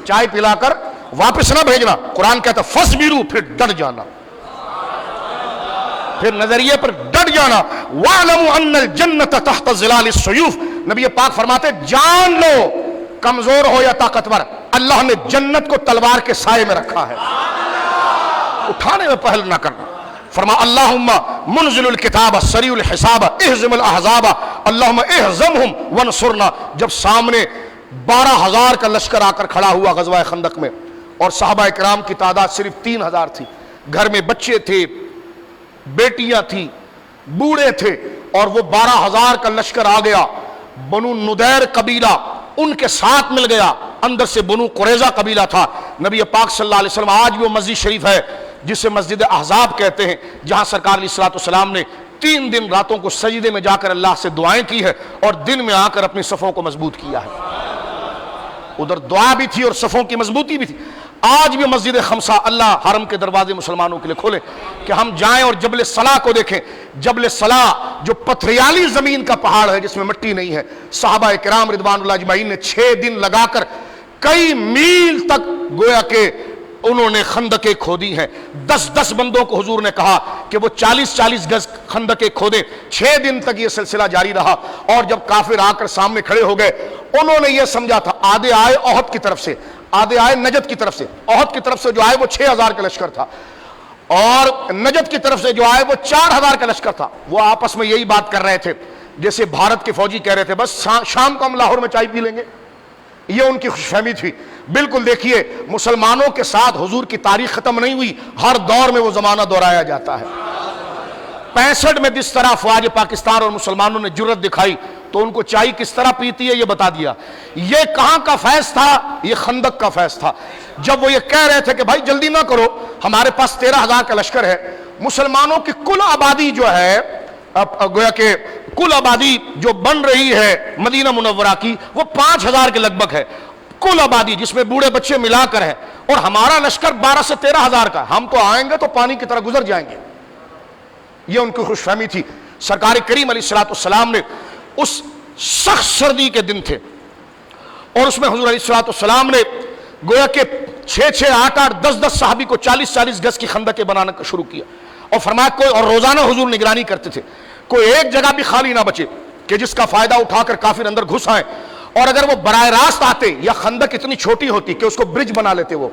چائے پلا کر واپس نہ بھیجنا. قرآن کہتا ہے فَاصْبِرُوا، پھر ڈٹ جانا، پھر نظریے پر ڈٹ جانا. وَاعْلَمُوا أَنَّ الْجَنَّةَ تَحْتَ ظِلَالِ السُّيُوفِ، نبی پاک فرماتے جان لو کمزور ہو یا طاقتور، اللہ نے جنت کو تلوار کے سائے میں رکھا ہے، اٹھانے میں پہل نہ کرنا. فرما اللہم منزل الکتاب سریع الحساب اہزم الاحزاب اللہم اہزمہم ونصرنا. جب سامنے 12,000 کا لشکر آ کر کھڑا ہوا غزوہ خندق میں، اور صحابہ اکرام کی تعداد صرف 3,000 تھی، گھر میں بچے تھے، بیٹیاں تھیں، بوڑھے تھے، اور وہ 12,000 کا لشکر آ گیا. بنو ندیر قبیلہ ان کے ساتھ مل گیا، اندر سے بنو قریظہ قبیلہ تھا. نبی پاک صلی اللہ علیہ وسلم، آج بھی وہ مسجد شریف ہے جسے مسجد احزاب کہتے ہیں، جہاں سرکار علیہ السلام نے 3 دن راتوں کو سجدے میں جا کر اللہ سے دعائیں کی ہے، اور دن میں آ کر اپنی صفوں کو مضبوط کیا ہے. ادھر دعا بھی تھی اور صفوں کی مضبوطی بھی تھی. آج بھی مسجد خمسہ اللہ حرم کے دروازے مسلمانوں کے لیے کھولے کہ ہم جائیں اور جبل صلاح کو دیکھیں. جبل صلاح جو پتھریالی زمین کا پہاڑ ہے جس میں مٹی نہیں ہے، صحابہ کرام رضوان اللہ اجمعین نے 6 دن لگا کر کئی میل تک گویا کہ انہوں نے خندقیں کھودی ہیں. 10 بندوں کو حضور نے کہا کہ وہ 40 گز خندقیں کھودیں. 6 دن تک یہ سلسلہ جاری رہا، اور جب کافر آ کر سامنے کھڑے ہو گئے، انہوں نے یہ سمجھا تھا آدھے آئے احد کی طرف سے، آدھے آئے نجد کی طرف سے. احد کی طرف سے جو آئے وہ 6,000 کا لشکر تھا، اور نجد کی طرف سے جو آئے وہ 4,000 کا لشکر تھا. وہ آپس میں یہی بات کر رہے تھے جیسے بھارت کے فوجی کہہ رہے تھے بس شام کو ہم لاہور میں چائے پی لیں گے. یہ ان کی خوش فہمی تھی. بالکل دیکھیے مسلمانوں کے ساتھ حضور کی تاریخ ختم نہیں ہوئی، ہر دور میں وہ زمانہ دہرایا جاتا ہے. 65 میں جس طرح افواج پاکستان اور مسلمانوں نے جرت دکھائی تو ان کو چائے کس طرح پیتی ہے یہ بتا دیا. یہ کہاں کا فیض تھا؟ یہ خندق کا فیض تھا. جب وہ یہ کہہ رہے تھے کہ بھائی جلدی نہ کرو، ہمارے پاس 13,000 کا لشکر ہے، مسلمانوں کی کل آبادی جو ہے گویا کہ کل آبادی جو بن رہی ہے مدینہ منورہ کی وہ 5,000 کے لگ بھگ ہے کل آبادی، جس میں بوڑھے بچے ملا کر ہے، اور ہمارا لشکر 12 سے 13,000 کا. ہم تو آئیں گے تو پانی کی طرح گزر جائیں گے. یہ ان کی خوش فہمی تھی. سرکار کریم علیہ السلام نے اس سخت سردی کے دن تھے، اور اس میں حضور علیہ السلام نے گویا کہ 6 8 10 صحابی کو 40 گز کی خندقیں بنانا شروع کیا، اور فرمایا کوئی، اور روزانہ حضور نگرانی کرتے تھے کوئی ایک جگہ بھی خالی نہ بچے کہ جس کا فائدہ اٹھا کر کافر اندر گھس آئیں. اور اگر وہ براہ راست آتے یا خندق اتنی چھوٹی ہوتی کہ اس کو برج بنا لیتے، وہ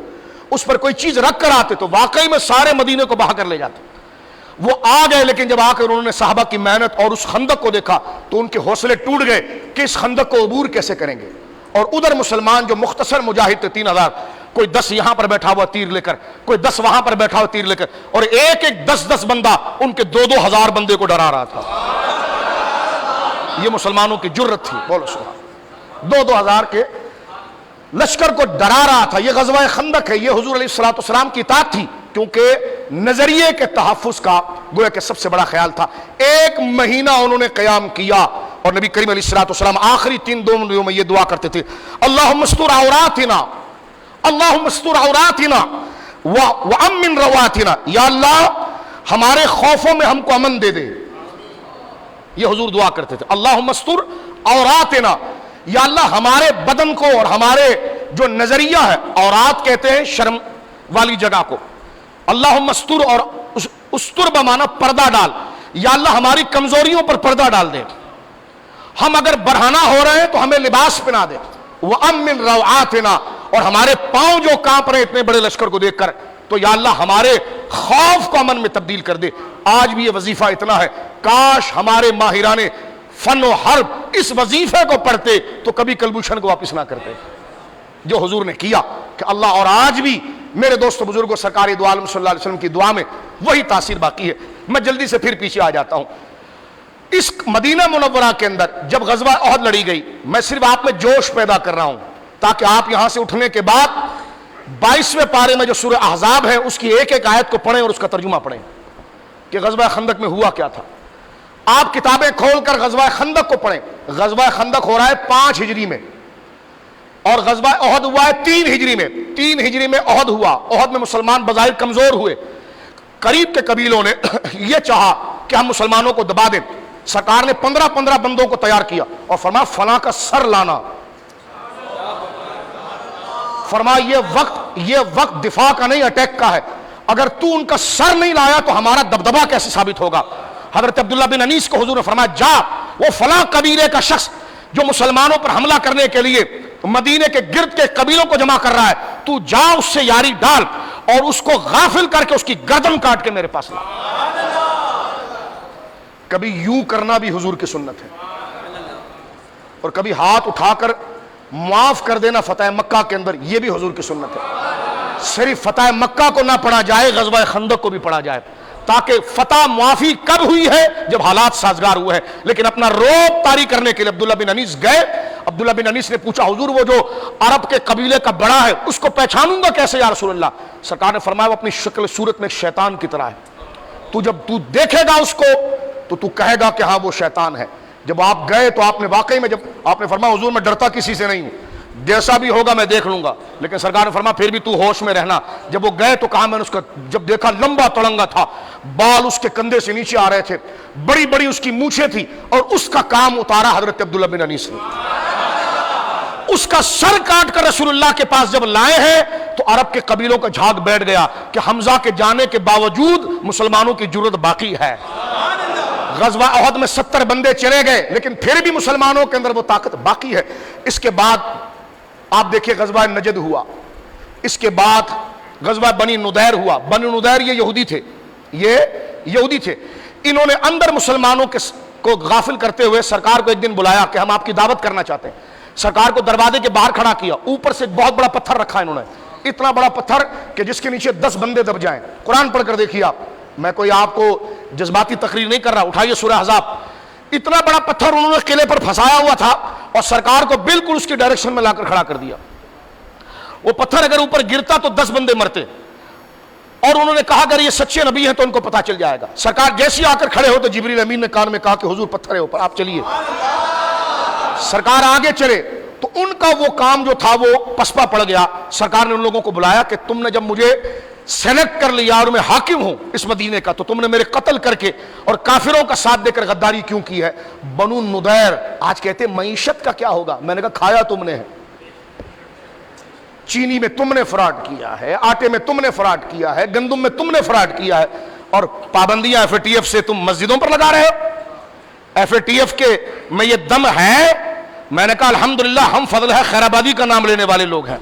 اس پر کوئی چیز رکھ کر آتے تو واقعی میں سارے مدینے کو بہا کر لے جاتے. وہ آ گئے، لیکن جب آ کر انہوں نے صحابہ کی محنت اور اس خندق کو دیکھا تو ان کے حوصلے ٹوٹ گئے کہ اس خندق کو عبور کیسے کریں گے. اور ادھر مسلمان جو مختصر مجاہد تھے 3,000، کوئی 10 یہاں پر بیٹھا ہوا تیر لے کر، کوئی 10 وہاں پر بیٹھا ہوا تیر لے کر، اور ایک 10 بندہ ان کے 2,000 بندے کو ڈرا رہا تھا. یہ مسلمانوں کی جرت تھی. بولو سبحان. 2,000 کے لشکر کو ڈرا رہا تھا. یہ غزوہ خندق ہے، یہ حضور علیہ السلام کی اطاعت تھی، کیونکہ نظریے کے تحفظ کا گویا کہ سب سے بڑا خیال تھا. 1 مہینہ انہوں نے قیام کیا، اور نبی کریم علیہ السلام آخری 3 دنوں میں یہ دعا کرتے تھے اللہم استر عوراتنا، اللہم استر عوراتنا وامن رواتنا. یا اللہ ہمارے خوفوں میں ہم کو امن دے دے. یہ حضور دعا کرتے تھے اللہم استر عوراتنا، یا اللہ ہمارے بدن کو اور ہمارے جو نظریہ ہے، عورات کہتے ہیں شرم والی جگہ کو، اللہم استر، اور استر بمانا پردہ ڈال. یا اللہ ہماری کمزوریوں پر پردہ ڈال دے، ہم اگر برہنہ ہو رہے ہیں تو ہمیں لباس پہنا دے. وَأَمِّن رَوْعَاتِنَا، اور ہمارے پاؤں جو کانپ رہے اتنے بڑے لشکر کو دیکھ کر، تو یا اللہ ہمارے خوف کو امن میں تبدیل کر دے. آج بھی یہ وظیفہ اتنا ہے، کاش ہمارے ماہران فن و حرب اس وظیفے کو پڑھتے تو کبھی کلبھوشن کو واپس نہ کرتے جو حضور نے کیا کہ اللہ. اور آج بھی میرے دوست بزرگوں سرکار دو عالم صلی اللہ علیہ وسلم کی دعا میں وہی تاثیر باقی ہے. میں جلدی سے پھر پیچھے آ جاتا ہوں. اس مدینہ منورہ کے اندر جب غزوہ احد لڑی گئی، میں صرف آپ میں جوش پیدا کر رہا ہوں تاکہ آپ یہاں سے اٹھنے کے بعد 22ویں پارے میں جو سورہ احزاب ہے اس کی ایک ایک آیت کو پڑھیں اور اس کا ترجمہ پڑھیں، کہ غزوہ خندق میں ہوا کیا تھا. آپ کتابیں کھول کر غزوہ خندق کو پڑھیں. غزوہ خندق ہو رہا ہے 5 ہجری میں اور غزوہ احد ہوا ہے 3 ہجری میں. 3 ہجری میں احد ہوا. احد میں مسلمان بظاہر کمزور ہوئے. قریب کے قبیلوں نے یہ چاہا کہ ہم مسلمانوں کو دبا دیں. سرکار نے 15 بندوں کو تیار کیا اور فرمایا فلاں کا سر لانا. فرمایا یہ وقت دفاع کا نہیں اٹیک کا ہے. اگر تو ان کا سر نہیں لایا تو ہمارا دبدبا کیسے ثابت ہوگا. حضرت عبداللہ بن انیس کو حضور نے فرمایا جا وہ فلاں قبیلے کا شخص جو مسلمانوں پر حملہ کرنے کے لیے مدینے کے گرد کے قبیلوں کو جمع کر رہا ہے, تو جا اس سے یاری ڈال اور اس کو غافل کر کے اس کی گردن کاٹ کے میرے پاس لا. کبھی یوں کرنا بھی حضور کی سنت ہے اور کبھی ہاتھ اٹھا کر معاف کر دینا فتح مکہ کے اندر, یہ بھی حضور کی سنت ہے. صرف فتح مکہ کو نہ پڑھا جائے, غزوہ خندق کو بھی پڑھا جائے, تاکہ فتح معافی کب ہوئی ہے جب حالات سازگار ہوئے ہیں. لیکن اپنا روب طاری کرنے کے لیے عبداللہ بن انیس گئے. عبداللہ بن انیس نے پوچھا حضور وہ جو عرب کے قبیلے کا بڑا ہے اس کو پہچانوں گا کیسے یا رسول اللہ. سرکار نے فرمایا وہ اپنی شکل صورت میں ایک شیطان کی طرح ہے. جب تو دیکھے گا اس کو تو کہے گا کہ ہاں وہ شیطان ہے. جب آپ گئے تو آپ نے واقعی میں جب آپ نے فرمایا حضور میں ڈرتا کسی سے نہیں ہوں, جیسا بھی ہوگا میں دیکھ لوں گا. لیکن سرکار نے فرمایا پھر بھی تو ہوش میں رہنا. جب وہ گئے تو کہا میں نے اس کا جب دیکھا لمبا تڑنگا تھا, بال اس کے کندھے سے نیچے آ رہے تھے, بڑی بڑی اس کی مونچھیں تھی اور اس کا کام اتارا حضرت عبداللہ بن انیس نے. اس کا سر کاٹ کر رسول اللہ کے پاس جب لائے ہیں تو عرب کے قبیلوں کا جھاگ بیٹھ گیا کہ حمزہ کے جانے کے باوجود مسلمانوں کی جرت باقی ہے. غزوہ احد میں 70 بندے چلے گئے لیکن پھر بھی مسلمانوں کے اندر وہ طاقت باقی ہے. اس کے بعد آپ دیکھیں غزوہ نجد ہوا. اس کے بعد غزوہ بنی ندیر ہوا. بنی ندیر یہ یہودی تھے. انہوں نے اندر مسلمانوں کو غافل کرتے ہوئے سرکار کو ایک دن بلایا کہ ہم آپ کی دعوت کرنا چاہتے ہیں. سرکار کو دروازے کے باہر کھڑا کیا. اوپر سے ایک بہت بڑا پتھر رکھا انہوں نے, اتنا بڑا پتھر کہ جس کے نیچے 10 بندے دب جائیں. قرآن پڑھ کر دیکھیے آپ, میں کوئی آپ کو جذباتی تقریر نہیں کر رہا, اٹھائیے سورہ احزاب. اتنا بڑا پتھر انہوں نے قلعے پر پھنسایا ہوا تھا اور سرکار کو بالکل اس کی ڈائریکشن میں لا کر کھڑا کر دیا. وہ پتھر اگر اوپر گرتا تو 10 بندے مرتے. اور انہوں نے کہا اگر یہ سچے نبی ہیں تو ان کو پتہ چل جائے گا. سرکار جیسے آ کر کھڑے ہو تو جبریل امین نے کان میں کہا کہ حضور پتھر ہے اوپر, آپ چلیے. سرکار آگے چلے تو ان کا وہ کام جو تھا وہ پسپا پڑ گیا. سرکار نے ان لوگوں کو بلایا کہ تم نے جب مجھے سلیکٹ کر لیا اور میں حاکم ہوں اس مدینے کا تو تم نے میرے قتل کر کے اور کافروں کا ساتھ دے کر غداری کیوں کی ہے. بنو ندیر آج کہتے معیشت کا کیا ہوگا. میں نے کہا کھایا تم نے ہے, چینی میں تم نے فراڈ کیا ہے, آٹے میں تم نے فراڈ کیا ہے, گندم میں تم نے فراڈ کیا ہے, اور پابندیاں FATF سے تم مسجدوں پر لگا رہے ہو. FATF کے میں یہ دم ہے. میں نے کہا الحمدللہ ہم فضل ہے خیر آبادی کا نام لینے والے لوگ ہیں,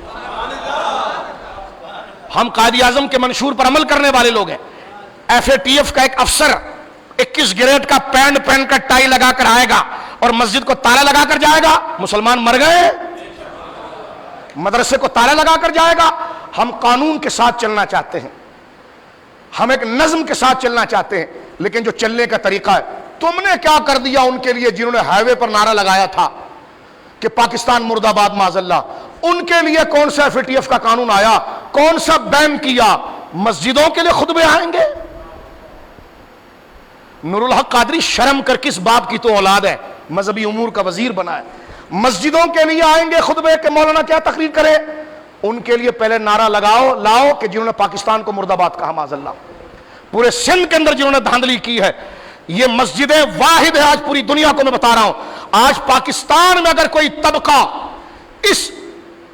ہم قائد اعظم کے منشور پر عمل کرنے والے لوگ ہیں. FATF کا ایک افسر 21 گریڈ کا پینٹ پہن کر ٹائی لگا کر آئے گا اور مسجد کو تالا لگا کر جائے گا. مسلمان مر گئے, مدرسے کو تالا لگا کر جائے گا. ہم قانون کے ساتھ چلنا چاہتے ہیں, ہم ایک نظم کے ساتھ چلنا چاہتے ہیں, لیکن جو چلنے کا طریقہ ہے تم نے کیا کر دیا ان کے لیے جنہوں نے ہائی وے پر نعرہ لگایا تھا کہ پاکستان مرد آباد معاذ اللہ. ان کے لیے کون سا FATF کا قانون آیا, کون سا بین کیا. مسجدوں کے لیے خطبے آئیں گے. نور الحق قادری شرم کر کس باپ کی تو اولاد ہے, مذہبی امور کا وزیر بنا ہے. مسجدوں کے لیے آئیں گے خطبے کہ مولانا کیا تقریر کرے. ان کے لیے پہلے نعرہ لاؤ کہ جنہوں نے پاکستان کو مرد آباد کہا معاذ اللہ. پورے سندھ کے اندر جنہوں نے دھاندلی کی ہے. یہ مسجدیں واحد ہے آج پوری دنیا کو میں بتا رہا ہوں. آج پاکستان میں اگر کوئی طبقہ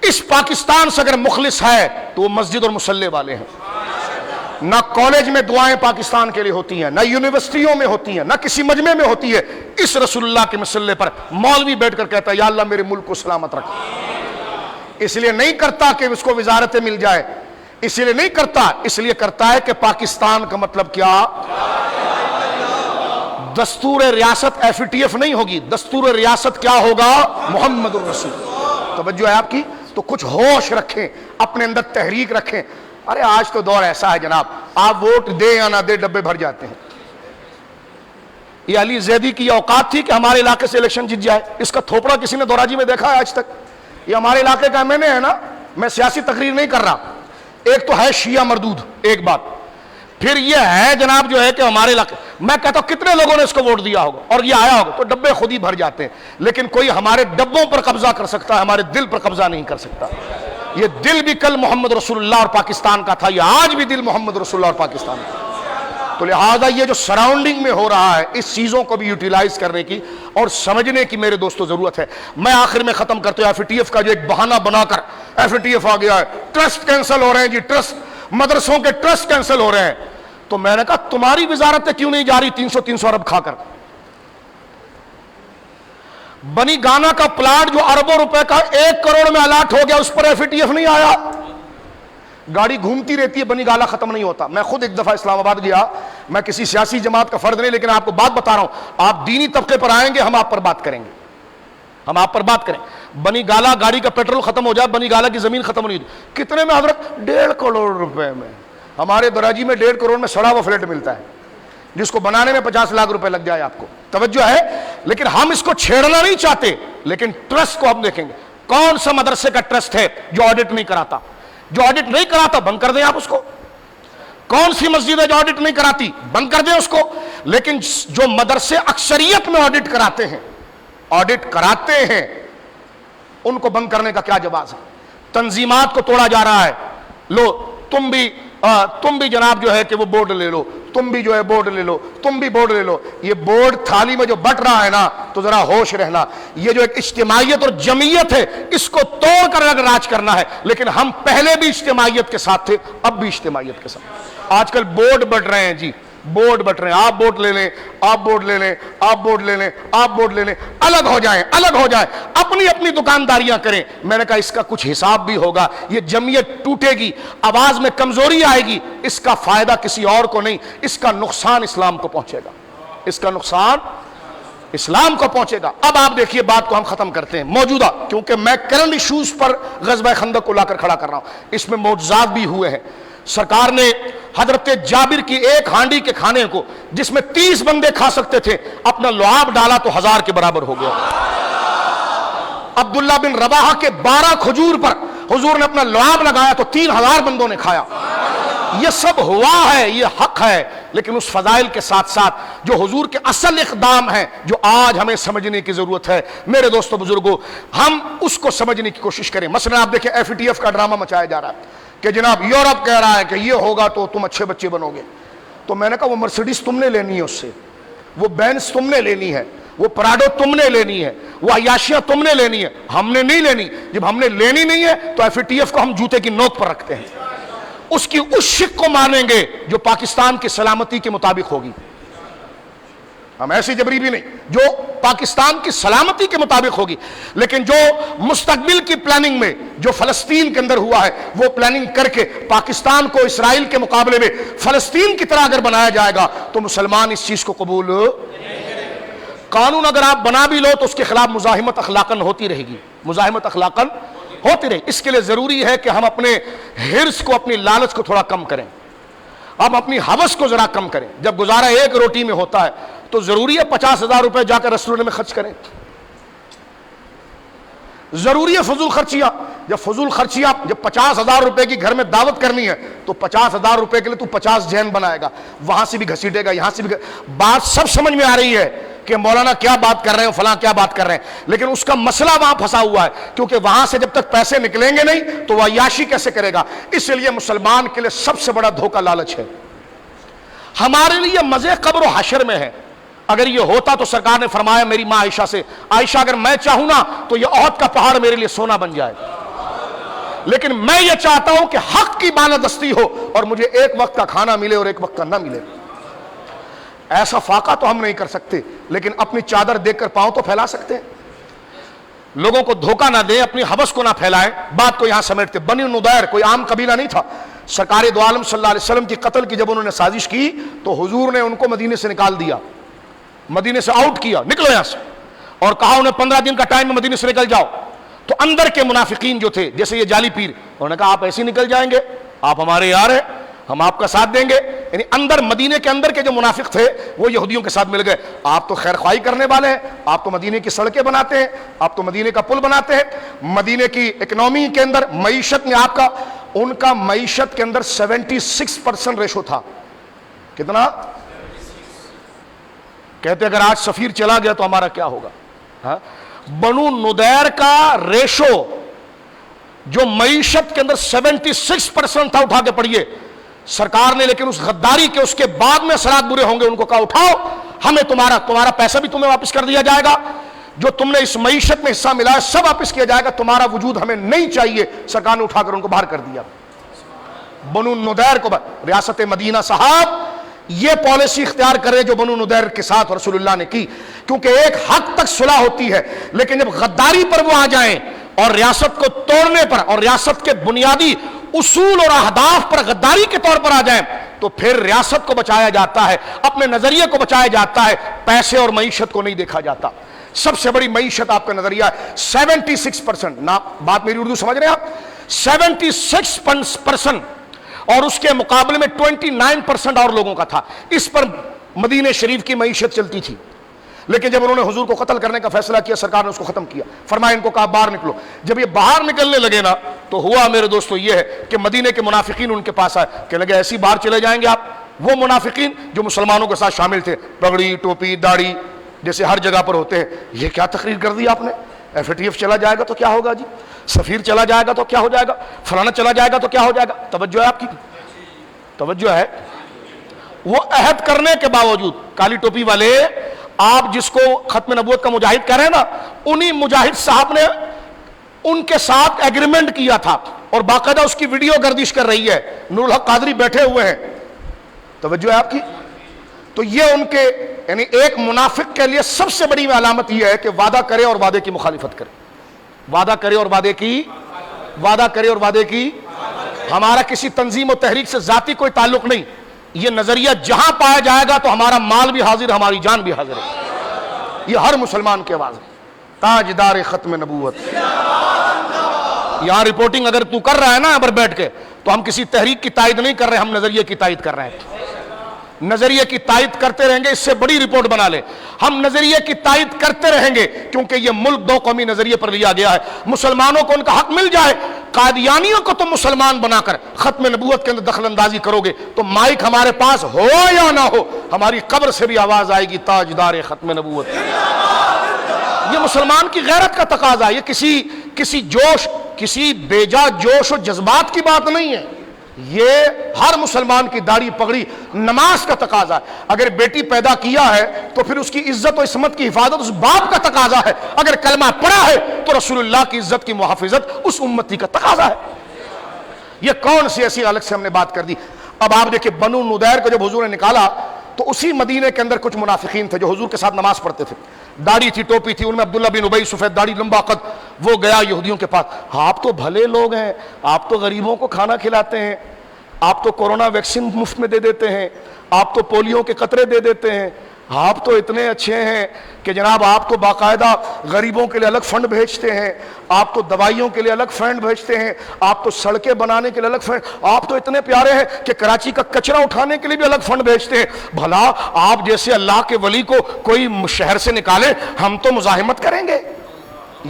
اس پاکستان سے اگر مخلص ہے تو وہ مسجد اور مصلی والے ہیں. نہ کالج میں دعائیں پاکستان کے لیے ہوتی ہیں, نہ یونیورسٹیوں میں ہوتی ہیں, نہ کسی مجمع میں ہوتی ہے. اس رسول اللہ کے مصلی پر مولوی بیٹھ کر کہتا ہے یا اللہ میرے ملک کو سلامت رکھ. اس لیے نہیں کرتا کہ اس کو وزارتیں مل جائے, اس لیے نہیں کرتا, اس لیے کرتا ہے کہ پاکستان کا مطلب کیا. دستور ریاست FATF نہیں ہوگی, دستور ریاست کیا ہوگا, محمد الرسول. توجہ ہے آپ کی. تو کچھ ہوش رکھیں, اپنے اندر تحریک رکھیں. ارے آج تو دور ایسا ہے جناب, آپ ووٹ دیں یا نہ دیں ڈبے بھر جاتے ہیں. یہ علی زیدی کی اوقات تھی کہ ہمارے علاقے سے الیکشن جیت جائے. اس کا تھوپڑا کسی نے دوراجی میں دیکھا ہے آج تک؟ یہ ہمارے علاقے کا MNA ہے نا, میں سیاسی تقریر نہیں کر رہا. ایک تو ہے شیعہ مردود, ایک بات. پھر یہ ہے جناب جو ہے کہ ہمارے علاقے، میں کہتا ہوں کتنے لوگوں نے اس کو ووٹ دیا ہوگا اور یہ آیا ہوگا، تو ڈبے خود ہی بھر جاتے ہیں، لیکن کوئی ہمارے ڈبوں پر قبضہ کر سکتا ہے، ہمارے دل پر قبضہ نہیں کر سکتا۔ یہ دل بھی کل محمد رسول اللہ اور پاکستان کا تھا، یہ آج بھی دل محمد رسول اللہ اور پاکستان کا۔ تو لہٰذا یہ جو سراؤنڈنگ میں ہو رہا ہے، اس چیزوں کو بھی یوٹیلائز کرنے کی اور سمجھنے کی میرے دوستو ضرورت ہے۔ میں آخر میں ختم کرتے ہوں، ایف ٹی ایف کا جو ایک بہانہ بنا کر ایف ٹی ایف آ گیا ہے، ٹرسٹ کینسل ہو رہے ہیں جی، ٹرسٹ، مدرسوں کے ٹرسٹ کینسل ہو رہے ہیں۔ تو میں نے کہا تمہاری وزارتیں کیوں نہیں جاری 300 ارب کھا کر؟ بنی گانا کا پلاٹ جو اربوں روپے کا 1 کروڑ میں الاٹ ہو گیا، اس پر ایف ٹی ایف نہیں آیا۔ گاڑی گھومتی رہتی ہے، بنی گالا ختم نہیں ہوتا۔ میں خود ایک دفعہ اسلام آباد گیا، میں کسی سیاسی جماعت کا فرد نہیں، لیکن آپ کو بات بتا رہا ہوں، آپ دینی طبقے پر آئیں گے، ہم آپ پر بات کریں گے، ہم آپ پر بات کریں۔ بنی گالا گاڑی کا پیٹرول ختم ہو جائے، بنی گالا کی زمین ختم نہیں ہوتی۔ کتنے میں حضرت؟ 1.5 کروڑ روپے میں۔ ہمارے دراجی میں 1.5 کروڑ میں سڑا ہوا فلیٹ ملتا ہے، جس کو بنانے میں 50 لاکھ روپے لگ جائے۔ آپ کو توجہ ہے؟ لیکن ہم اس کو چھیڑنا نہیں چاہتے، لیکن ٹرسٹ کو ہم دیکھیں گے۔ کون سا مدرسے کا ٹرسٹ ہے جو آڈٹ نہیں کراتا؟ جو آڈٹ نہیں کراتا بند کر دیں آپ اس کو۔ کون سی مسجد ہے جو آڈٹ نہیں کراتی؟ بند کر دیں اس کو۔ لیکن جو مدرسے اکثریت میں آڈٹ کراتے ہیں ان کو بند کرنے کا کیا جواز ہے؟ تنظیمات کو توڑا جا رہا ہے، لو تم بھی جناب جو ہے کہ وہ بورڈ لے لو، تم بھی جو ہے بورڈ لے لو، تم بھی بورڈ لے لو۔ یہ بورڈ تھالی میں جو بٹ رہا ہے نا، تو ذرا ہوش رہنا، یہ جو ایک اجتماعیت اور جمعیت ہے، اس کو توڑ کر اگر راج کرنا ہے، لیکن ہم پہلے بھی اجتماعیت کے ساتھ تھے، اب بھی اجتماعیت کے ساتھ۔ آج کل بورڈ بٹ رہے ہیں جی، بورڈ بٹ رہے ہیں، آپ بورڈ لے لیں، آپ بورڈ لے لیں، آپ بورڈ لے لیں، آپ بورڈ لے لیں، الگ ہو جائیں، الگ ہو جائیں، اپنی اپنی دکانداریاں کریں۔ میں نے کہا اس کا کچھ حساب بھی ہوگا، یہ جمعیت ٹوٹے گی، آواز میں کمزوری آئے گی، اس کا فائدہ کسی اور کو نہیں، اس کا نقصان اسلام کو پہنچے گا، اس کا نقصان اسلام کو پہنچے گا۔ اب آپ دیکھیے بات کو ہم ختم کرتے ہیں موجودہ، کیونکہ میں کرنٹ ایشوز پر غزوہ خندق کو لا کر کھڑا کر رہا ہوں، اس میں معجزات بھی ہوئے ہیں۔ سرکار نے حضرت جابر کی ایک ہانڈی کے کھانے کو، جس میں 30 بندے کھا سکتے تھے، اپنا لعاب ڈالا تو 1000 کے برابر ہو گیا۔ عبداللہ بن رواحہ کے 12 کھجور پر حضور نے اپنا لعاب لگایا تو 3000 بندوں نے کھایا۔ یہ سب ہوا ہے، یہ حق ہے، لیکن اس فضائل کے ساتھ ساتھ جو حضور کے اصل اقدام ہیں، جو آج ہمیں سمجھنے کی ضرورت ہے میرے دوستو بزرگوں، ہم اس کو سمجھنے کی کوشش کریں۔ مثلا آپ دیکھیں ایف ٹی ایف کا ڈرامہ مچایا جا رہا ہے کہ جناب یورپ کہہ رہا ہے کہ یہ ہوگا تو تم اچھے بچے بنو گے۔ تو میں نے کہا وہ مرسیڈیز تم نے لینی ہے، اس سے وہ بینز تم نے لینی ہے، وہ پراڈو تم نے لینی ہے، وہ عیاشیاں تم نے لینی ہے، ہم نے نہیں لینی۔ جب ہم نے لینی نہیں ہے تو ایف ٹی ایف کو ہم جوتے کی نوک پر رکھتے ہیں، اس کی اس شک کو مانیں گے جو پاکستان کی سلامتی کے مطابق ہوگی۔ ہم ایسی جبری بھی نہیں، جو پاکستان کی سلامتی کے مطابق ہوگی۔ لیکن جو مستقبل کی پلاننگ میں جو فلسطین کے اندر ہوا ہے، وہ پلاننگ کر کے پاکستان کو اسرائیل کے مقابلے میں فلسطین کی طرح اگر بنایا جائے گا تو مسلمان اس چیز کو قبول۔ قانون اگر آپ بنا بھی لو تو اس کے خلاف مزاحمت اخلاقاً ہوتی رہے گی، مزاحمت اخلاقاً ہوتی رہے۔ اس کے لیے ضروری ہے کہ ہم اپنے حرص کو، اپنی لالچ کو تھوڑا کم کریں، ہم اپنی ہوس کو ذرا کم کریں۔ جب گزارا ایک روٹی میں ہوتا ہے تو ضروری ہے 50,000 روپے جا کر ریسٹورنٹ میں خرچ کریں، ضروری ہے فضول خرچیاں۔ جب فضول خرچیاں، جب 50,000 روپے کی گھر میں دعوت کرنی ہے تو 50,000 روپے کے لیے تو 50 جین بنائے گا، وہاں سے بھی گھسیٹے گا، یہاں سے بھی بات سب سمجھ میں آ رہی ہے کہ مولانا کیا بات کر رہے ہیں، فلاں کیا بات کر رہے ہیں، لیکن اس کا مسئلہ وہاں پھنسا ہوا ہے، کیونکہ وہاں سے جب تک پیسے نکلیں گے نہیں تو وہ عیاشی کیسے کرے گا۔ اس لیے مسلمان کے لیے سب سے بڑا دھوکہ لالچ ہے۔ ہمارے لیے مزے قبر و حشر میں ہے۔ اگر یہ ہوتا تو سرکار نے فرمایا میری ماں عائشہ سے، عائشہ اگر میں چاہوں نا تو یہ احد کا پہاڑ میرے لیے سونا بن جائے، لیکن میں یہ چاہتا ہوں کہ حق کی بالادستی ہو اور مجھے ایک وقت کا کھانا ملے اور ایک وقت کا نہ ملے۔ ایسا فاقہ تو ہم نہیں کر سکتے، لیکن اپنی چادر دیکھ کر پاؤں تو پھیلا سکتے ہیں۔ لوگوں کو دھوکہ نہ دیں، اپنی حوث کو نہ پھیلائیں۔ بات کو یہاں سمیٹتے، بنی نضیر کوئی عام قبیلہ نہیں تھا۔ سرکار دو عالم صلی اللہ علیہ وسلم کی قتل کی جب انہوں نے سازش کی تو حضور نے ان کو مدینے سے نکال دیا، مدینے سے آؤٹ کیا، نکلو یہاں سے، اور کہا انہیں 15 دن کا ٹائم میں مدینے سے نکل جاؤ۔ تو اندر کے منافقین جو تھے، جیسے یہ جعلی پیر، انہوں نے کہا آپ ایسے ہی نکل جائیں گے، آپ ہمارے یار ہیں، ہم آپ کا ساتھ دیں گے۔ یعنی اندر مدینے کے اندر کے جو منافق تھے وہ یہودیوں کے ساتھ مل گئے، آپ تو خیر خواہی کرنے والے ہیں، آپ تو مدینے کی سڑکیں بناتے ہیں، آپ تو مدینے کا پل بناتے ہیں، مدینے کی اکنومی کے اندر، معیشت میں آپ کا، ان کا معیشت کے اندر 76% ریشو تھا، کتنا؟ کہتے اگر آج سفیر چلا گیا تو ہمارا کیا ہوگا؟ ہاں؟ بنو نضیر کا ریشو جو معیشت کے اندر 76% تھا، اٹھا کے پڑھیے سرکار نے، لیکن اس غداری کے اس کے بعد میں اثرات برے ہوں گے، ان کو کہا اٹھاؤ، ہمیں تمہارا پیسہ بھی تمہیں واپس کر دیا جائے گا، جو تم نے اس معیشت میں حصہ ملا ہے سب واپس کیا جائے گا، تمہارا وجود ہمیں نہیں چاہیے۔ سرکار نے اٹھا کر ان کو باہر کر دیا، بنو نضیر کو۔ ریاست مدینہ صاحب یہ پالیسی اختیار کرے جو بنو نضیر کے ساتھ رسول اللہ نے کی، کیونکہ ایک حد تک صلح ہوتی ہے، لیکن جب غداری پر وہ آ جائیں اور ریاست کو توڑنے پر اور ریاست کے بنیادی اصول اور اہداف پر غداری کے طور پر آ جائیں تو پھر ریاست کو بچایا جاتا ہے، اپنے نظریے کو بچایا جاتا ہے، پیسے اور معیشت کو نہیں دیکھا جاتا۔ سب سے بڑی معیشت آپ کا نظریہ ہے 76%، نا بات میری اردو سمجھ رہے ہیں آپ؟ 76% اور اس کے مقابلے میں 29% اور لوگوں کا تھا، اس پر مدینہ شریف کی معیشت چلتی تھی۔ لیکن جب انہوں نے حضور کو قتل کرنے کا فیصلہ کیا، سرکار نے اس کو ختم کیا، فرمایا ان کو کہا باہر نکلو۔ جب یہ باہر نکلنے لگے نا تو ہوا میرے دوستو یہ ہے کہ مدینے کے منافقین ان کے پاس آئے، کہنے لگے ایسی باہر چلے جائیں گے آپ؟ وہ منافقین جو مسلمانوں کے ساتھ شامل تھے، پگڑی ٹوپی داڑھی جیسے ہر جگہ پر ہوتے ہیں، یہ کیا تقریر کر دی آپ نے؟ FATF چلا جائے گا تو کیا ہوگا جی، سفیر چلا جائے گا تو کیا ہو جائے گا، فلانا چلا جائے گا تو کیا ہو جائے گا؟ توجہ ہے آپ کی؟ توجہ ہے؟ وہ عہد کرنے کے باوجود کالی ٹوپی والے، آپ جس کو ختم نبوت کا مجاہد کہہ رہے ہیں نا، انہی مجاہد صاحب نے ان کے ساتھ ایگریمنٹ کیا تھا اور باقاعدہ اس کی ویڈیو گردش کر رہی ہے، نور الحق قادری بیٹھے ہوئے ہیں۔ توجہ ہے آپ کی؟ تو یہ ان کے یعنی ایک منافق کے لیے سب سے بڑی علامت یہ ہے کہ وعدہ کرے اور وعدے کی مخالفت کرے، وعدہ کرے اور وعدے کی ہمارا کسی تنظیم و تحریک سے ذاتی کوئی تعلق نہیں، یہ نظریہ جہاں پایا جائے گا تو ہمارا مال بھی حاضر، ہماری جان بھی حاضر ہے، یہ ہر مسلمان کی آواز ہے۔ تاجدار ختم نبوت، یہاں رپورٹنگ اگر تو کر رہا ہے نا یہاں پر بیٹھ کے، تو ہم کسی تحریک کی تائید نہیں کر رہے، ہم نظریے کی تائید کر رہے ہیں۔ نظریے کی تائید کرتے رہیں گے، اس سے بڑی رپورٹ بنا لے، ہم نظریے کی تائید کرتے رہیں گے کیونکہ یہ ملک دو قومی نظریے پر لیا گیا ہے، مسلمانوں کو ان کا حق مل جائے۔ قادیانیوں کو تم مسلمان بنا کر ختم نبوت کے اندر دخل اندازی کرو گے تو مائک ہمارے پاس ہو یا نہ ہو، ہماری قبر سے بھی آواز آئے گی تاجدار ختم نبوت۔ یہ مسلمان کی غیرت کا تقاضا ہے، یہ کسی جوش، کسی بیجا جوش و جذبات کی بات نہیں ہے، یہ ہر مسلمان کی داڑھی پگڑی نماز کا تقاضا ہے۔ اگر بیٹی پیدا کیا ہے تو پھر اس کی عزت و عصمت کی حفاظت اس باپ کا تقاضا ہے، اگر کلمہ پڑھا ہے تو رسول اللہ کی عزت کی محافظت اس امتی کا تقاضا ہے۔ یہ کون سی ایسی غلط سے ہم نے بات کر دی؟ اب آپ دیکھیں بنو نضیر کو جب حضور نے نکالا تو اسی مدینے کے اندر کچھ منافقین تھے جو حضور کے ساتھ نماز پڑھتے تھے، داڑھی تھی ٹوپی تھی، ان میں عبداللہ بن ابی سفید داڑھی لمبا قد، وہ گیا یہودیوں کے پاس، آپ تو بھلے لوگ ہیں، آپ تو غریبوں کو کھانا کھلاتے ہیں، آپ تو کورونا ویکسین مفت میں دے دیتے ہیں، آپ تو پولیو کے قطرے دے دیتے ہیں، آپ تو اتنے اچھے ہیں کہ جناب آپ تو باقاعدہ غریبوں کے لیے الگ فنڈ بھیجتے ہیں، آپ تو دوائیوں کے لیے الگ فنڈ بھیجتے ہیں، آپ تو سڑکیں بنانے کے لیے الگ فنڈ، آپ تو اتنے پیارے ہیں کہ کراچی کا کچرا اٹھانے کے لیے بھی الگ فنڈ بھیجتے ہیں۔ بھلا آپ جیسے اللہ کے ولی کو کوئی شہر سے نکالے، ہم تو مزاحمت کریں گے۔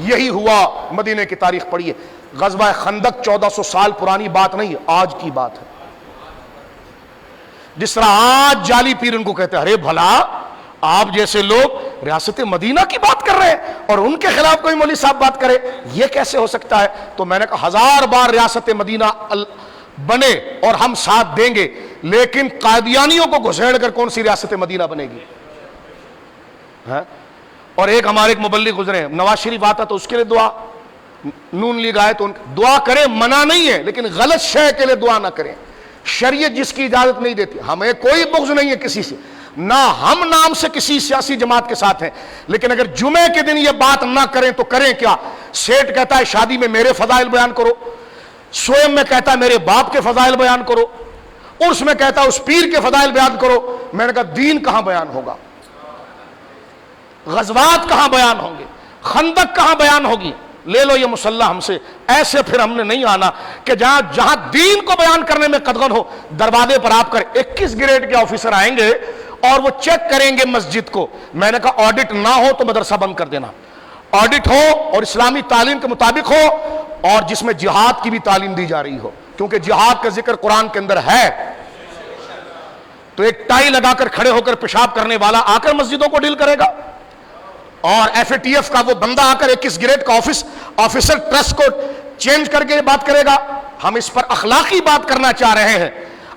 یہی ہوا مدینے کی تاریخ پڑھیے، غزوہ خندق 1400 سال پرانی بات نہیں ہے، آج کی بات ہے۔ جس طرح آج جعلی پیر ان کو کہتے ہیں، ارے بھلا آپ جیسے لوگ ریاست مدینہ کی بات کر رہے ہیں اور ان کے خلاف کوئی مولوی صاحب بات کرے، یہ کیسے ہو سکتا ہے؟ تو میں نے کہا 1000 بار ریاست مدینہ بنے اور ہم ساتھ دیں گے، لیکن قادیانیوں کو گھسیڑ کر کون سی ریاست مدینہ بنے گی؟ اور ایک ہمارے ایک مبلغ گزرے ہیں، نواز شریف آتا تو اس کے لیے دعا، نون لیگ آئے تو دعا کریں، منع نہیں ہے، لیکن غلط شے کے لیے دعا نہ کریں۔ شریعت جس کی اجازت نہیں دیتی، ہمیں کوئی بغض نہیں ہے کسی سے، نہ ہم نام سے کسی سیاسی جماعت کے ساتھ ہیں، لیکن اگر جمعے کے دن یہ بات نہ کریں تو کریں کیا؟ سیٹ کہتا ہے شادی میں میرے فضائل بیان کرو، سوئم میں کہتا ہے میرے باپ کے فضائل بیان کرو، عرس میں کہتا ہے اس پیر کے فضائل بیان کرو۔ میں نے کہا دین کہاں بیان ہوگا؟ غزوات کہاں بیان ہوں گے؟ خندق کہاں بیان ہوگی؟ لے لو یہ مسلح ہم سے، ایسے پھر ہم نے نہیں آنا کہ جہاں دین کو بیان کرنے میں قدغن ہو، دروازے پر آپ کر 21 گریڈ کے آفیسر آئیں گے اور وہ چیک کریں گے مسجد کو۔ میں نے کہا آڈٹ نہ ہو تو مدرسہ بند کر دینا، آڈٹ ہو اور اسلامی تعلیم کے مطابق ہو اور جس میں جہاد کی بھی تعلیم دی جا رہی ہو، کیونکہ جہاد کا ذکر قرآن کے اندر ہے۔ تو ایک ٹائی لگا کر کھڑے ہو کر پیشاب کرنے والا آ کر مسجدوں کو ڈیل کرے گا، اور ایف اے ٹی ایف کا وہ بندہ آ کر 21 گریڈ کا آفیسر ٹرسٹ کو چینج کر کے بات کرے گا؟ ہم اس پر اخلاقی بات کرنا چاہ رہے ہیں،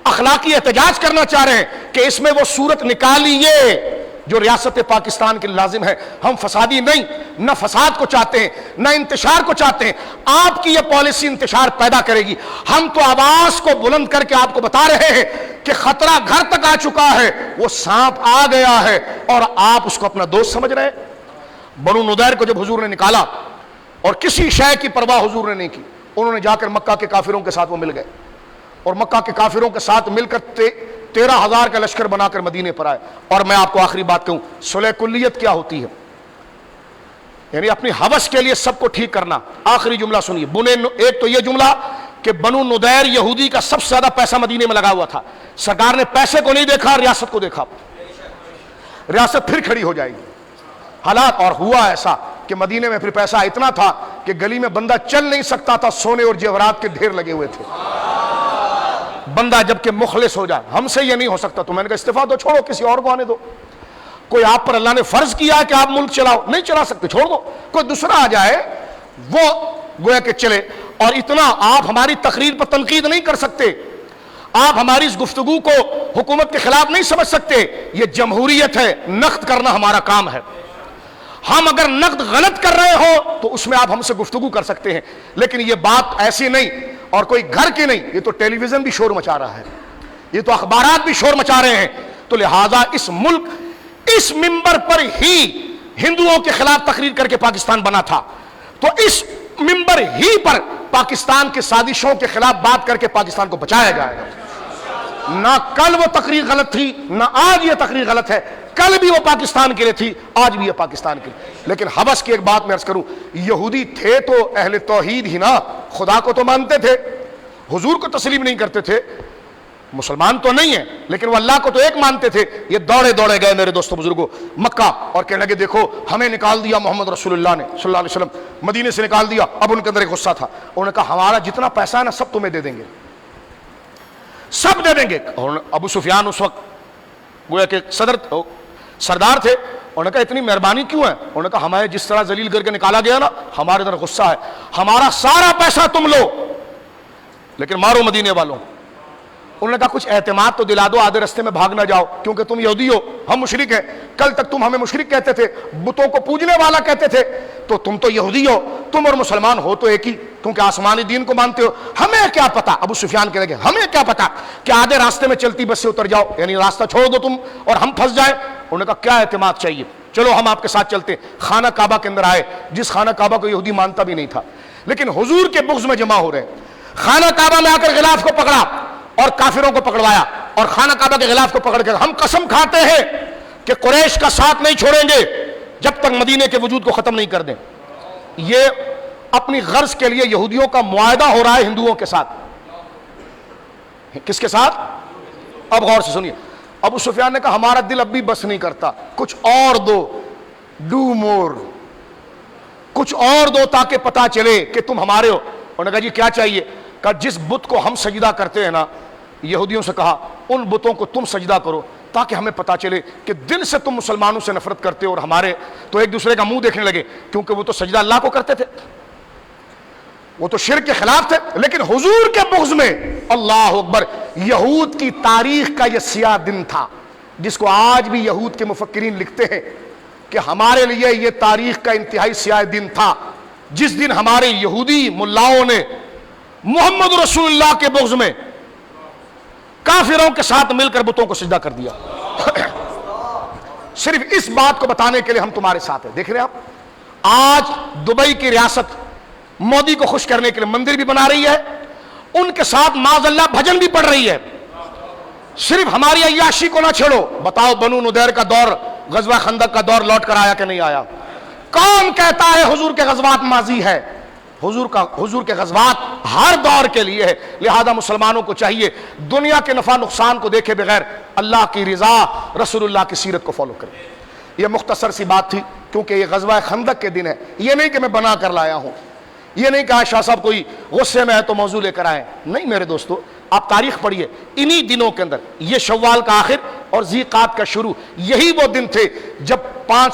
اخلاقی احتجاج کرنا چاہ رہے ہیں کہ اس میں وہ صورت نکالیے جو ریاست پاکستان کے لازم ہے۔ ہم فسادی نہیں، نہ فساد کو چاہتے ہیں نہ انتشار کو چاہتے ہیں، آپ کی یہ پالیسی انتشار پیدا کرے گی۔ ہم تو آواز کو بلند کر کے آپ کو بتا رہے ہیں کہ خطرہ گھر تک آ چکا ہے، وہ سانپ آ گیا ہے اور آپ اس کو اپنا دوست سمجھ رہے ہیں۔ بنو نضیر کو جب حضور نے نکالا اور کسی شے کی پرواہ حضور نے نہیں کی، انہوں نے جا کر مکہ کے کافروں کے ساتھ وہ مل گئے اور مکہ کے کافروں کے ساتھ مل کر 13,000 کا لشکر بنا کر مدینے پر آئے۔ اور میں آپ کو آخری بات کہوں، صلح کلیت کیا ہوتی ہے؟ یعنی اپنی ہوس کے لیے سب کو ٹھیک کرنا۔ آخری جملہ سنیے، ایک تو یہ جملہ کہ بنو نضیر یہودی کا سب سے زیادہ پیسہ مدینے میں لگا ہوا تھا، سرکار نے پیسے کو نہیں دیکھا، ریاست کو دیکھا، ریاست پھر کھڑی ہو جائے گی۔ حالات اور ہوا ایسا کہ مدینے میں پھر پیسہ اتنا تھا کہ گلی میں بندہ چل نہیں سکتا تھا، سونے اور جیورات کے ڈھیر لگے ہوئے تھے۔ بندہ جب کہ مخلص ہو جائے، ہم سے یہ نہیں ہو سکتا، تو میں نے کہا استعفیٰ دو، چھوڑو، کسی اور کو آنے دو۔ کوئی آپ پر اللہ نے فرض کیا ہے کہ آپ ملک چلاؤ، نہیں چلا سکتے، چھوڑ دو، کوئی دوسرا آ جائے وہ گویا کہ چلے۔ اور اتنا آپ ہماری تقریر پر تنقید نہیں کر سکتے، آپ ہماری اس گفتگو کو حکومت کے خلاف نہیں سمجھ سکتے، یہ جمہوریت ہے، نقد کرنا ہمارا کام ہے۔ ہم اگر نقد غلط کر رہے ہو تو اس میں آپ ہم سے گفتگو کر سکتے ہیں، لیکن یہ بات ایسی نہیں اور کوئی گھر کی نہیں، یہ تو ٹیلی ویژن بھی شور مچا رہا ہے، یہ تو اخبارات بھی شور مچا رہے ہیں۔ تو لہٰذا اس ملک اس منبر پر ہی ہندوؤں کے خلاف تقریر کر کے پاکستان بنا تھا، تو اس منبر ہی پر پاکستان کے سازشوں کے خلاف بات کر کے پاکستان کو بچایا جائے گا۔ نہ کل وہ تقریر غلط تھی، نہ آج یہ تقریر غلط ہے، کل بھی وہ پاکستان کے لیے تھی، آج بھی یہ پاکستان کے لیے۔ لیکن حوث کی ایک بات میں عرض کروں، یہودی تھے تو اہل توحید ہی نا، خدا کو تو مانتے تھے، حضور کو تسلیم نہیں کرتے تھے، مسلمان تو نہیں ہیں لیکن وہ اللہ کو تو ایک مانتے تھے۔ یہ دوڑے دوڑے گئے میرے دوستوں بزرگوں مکہ اور کہنے لگے دیکھو ہمیں نکال دیا محمد رسول اللہ نے صلی اللہ علیہ وسلم، مدینے سے نکال دیا۔ اب ان کے اندر ایک غصہ تھا، انہوں نے کہا ہمارا جتنا پیسہ ہے نا سب تمہیں دے دیں گے، سب دے دیں گے۔ اور ابو سفیان اس وقت گویا کہ سردار تھے، انہوں نے کہا اتنی مہربانی کیوں ہے؟ انہوں نے کہا ہمارے جس طرح ذلیل کر کے نکالا گیا نا، ہمارے اندر غصہ ہے، ہمارا سارا پیسہ تم لو لیکن مارو مدینے والوں۔ انہوں نے کہا کچھ اعتماد تو دلا دو، آدھے رستے میں بھاگ نہ جاؤ، کیونکہ تم یہودی ہو، ہم مشرک ہیں، کل تک تم ہمیں مشرک کہتے تھے، بتوں کو پوجنے والا کہتے تھے، تو تم تو یہودی ہو، تم اور مسلمان ہو تو ایک ہی، کیونکہ آسمانی دین کو مانتے ہو۔ ہمیں کیا پتا، ابو سفیان کہنے لگے ہمیں کیا پتا کہ آدھے راستے میں چلتی بس سے اتر جاؤ، یعنی راستہ چھوڑ دو تم اور ہم پھنس جائیں۔ انہوں نے کہا کیا اعتماد چاہیے، چلو ہم آپ کے ساتھ چلتے۔ خانہ کعبہ کے اندر آئے، جس خانہ کعبہ کو یہودی مانتا بھی نہیں تھا، لیکن حضور کے بغض میں جمع ہو رہے ہیں۔ خانہ کعبہ میں آ کر غلاف کو پکڑا اور کافروں کو پکڑوایا، اور خانہ کعبہ کے غلاف کو پکڑ کر ہم قسم کھاتے ہیں کہ قریش کا ساتھ نہیں چھوڑیں گے جب تک مدینے کے وجود کو ختم نہیں کر دیں۔ یہ اپنی غرض کے لیے یہودیوں کا معاہدہ ہو رہا ہے ہندوؤں کے ساتھ۔ کس کے ساتھ؟ اب غور سے سنیے، ابو سفیان نے کہا ہمارا دل اب بھی بس نہیں کرتا، کچھ اور دو، ڈو مور، کچھ اور دو تاکہ پتا چلے کہ تم ہمارے ہو۔ انہوں نے کہا جی کیا چاہیے؟ کہا جس بت کو ہم سجدہ کرتے ہیں نا، یہودیوں سے کہا ان بتوں کو تم سجدہ کرو تاکہ ہمیں پتا چلے کہ دل سے تم مسلمانوں سے نفرت کرتے ہو اور ہمارے۔ تو ایک دوسرے کا منہ دیکھنے لگے، کیونکہ وہ تو سجدہ اللہ کو کرتے تھے، وہ تو شرک کے خلاف تھے، لیکن حضور کے بغض میں اللہ اکبر یہود کی تاریخ کا یہ سیاہ دن تھا، جس کو آج بھی یہود کے مفکرین لکھتے ہیں کہ ہمارے لیے یہ تاریخ کا انتہائی سیاہ دن تھا، جس دن ہمارے یہودی ملاؤں نے محمد رسول اللہ کے بغض میں کافروں کے ساتھ مل کر بتوں کو سجدہ کر دیا۔ صرف اس بات کو بتانے کے لیے ہم تمہارے ساتھ ہیں۔ دیکھ رہے ہیں آپ، آج دبئی کی ریاست مودی کو خوش کرنے کے لیے مندر بھی بنا رہی ہے، ان کے ساتھ معاذ اللہ بھجن بھی پڑھ رہی ہے۔ صرف ہماری عیاشی کو نہ چھیڑو، بتاؤ بنو نضیر کا دور، غزوہ خندق کا دور لوٹ کر آیا کہ نہیں آیا؟ کون کہتا ہے حضور کے غزوات ماضی ہے؟ حضور کے غزوات ہر دور کے لیے ہے۔ لہذا مسلمانوں کو چاہیے دنیا کے نفع نقصان کو دیکھے بغیر اللہ کی رضا، رسول اللہ کی سیرت کو فالو کریں۔ یہ مختصر سی بات تھی، کیونکہ یہ غزوہ خندق کے دن ہے، یہ نہیں کہ میں بنا کر لایا ہوں، یہ نہیں کہ شاہ صاحب کوئی غصے میں ہے تو موضوع لے کر آئے، نہیں میرے دوستو، آپ تاریخ پڑھیے، انہی دنوں کے اندر یہ شوال کا آخر اور ذیقعد کا شروع، یہی وہ دن تھے جب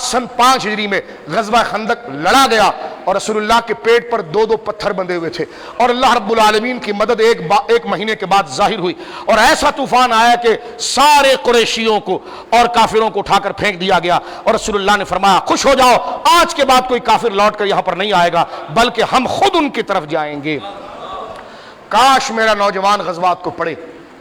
سن 5 ہجری میں غزوہ خندق لڑا گیا اور رسول اللہ کے پیٹ پر 2 پتھر بندھے ہوئے تھے، اور اللہ رب العالمین کی مدد ایک مہینے کے بعد ظاہر ہوئی، اور ایسا طوفان آیا کہ سارے قریشیوں کو اور کافروں کو اٹھا کر پھینک دیا گیا، اور رسول اللہ نے فرمایا خوش ہو جاؤ، آج کے بعد کوئی کافر لوٹ کر یہاں پر نہیں آئے گا، بلکہ ہم خود ان کی طرف جائیں گے۔ کاش میرا نوجوان غزوات کو پڑھے،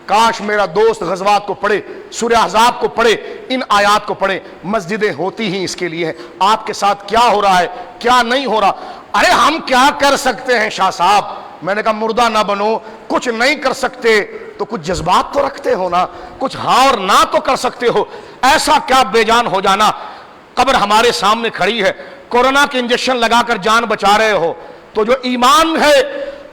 کاش میرا دوست غزوات کو پڑھے، سورہ احزاب کو پڑھے، ان آیات کو پڑھے۔ مسجدیں ہوتی ہی اس کے لیے ہیں۔ آپ کے ساتھ کیا ہو رہا ہے، کیا نہیں ہو رہا؟ ارے ہم کیا کر سکتے ہیں شاہ صاحب؟ میں نے کہا مردہ نہ بنو، کچھ نہیں کر سکتے تو کچھ جذبات تو رکھتے ہو نا، کچھ ہاں اور نہ تو کر سکتے ہو۔ ایسا کیا بے جان ہو جانا؟ قبر ہمارے سامنے کھڑی ہے، کورونا کے انجیکشن لگا کر جان بچا رہے ہو، تو جو ایمان ہے،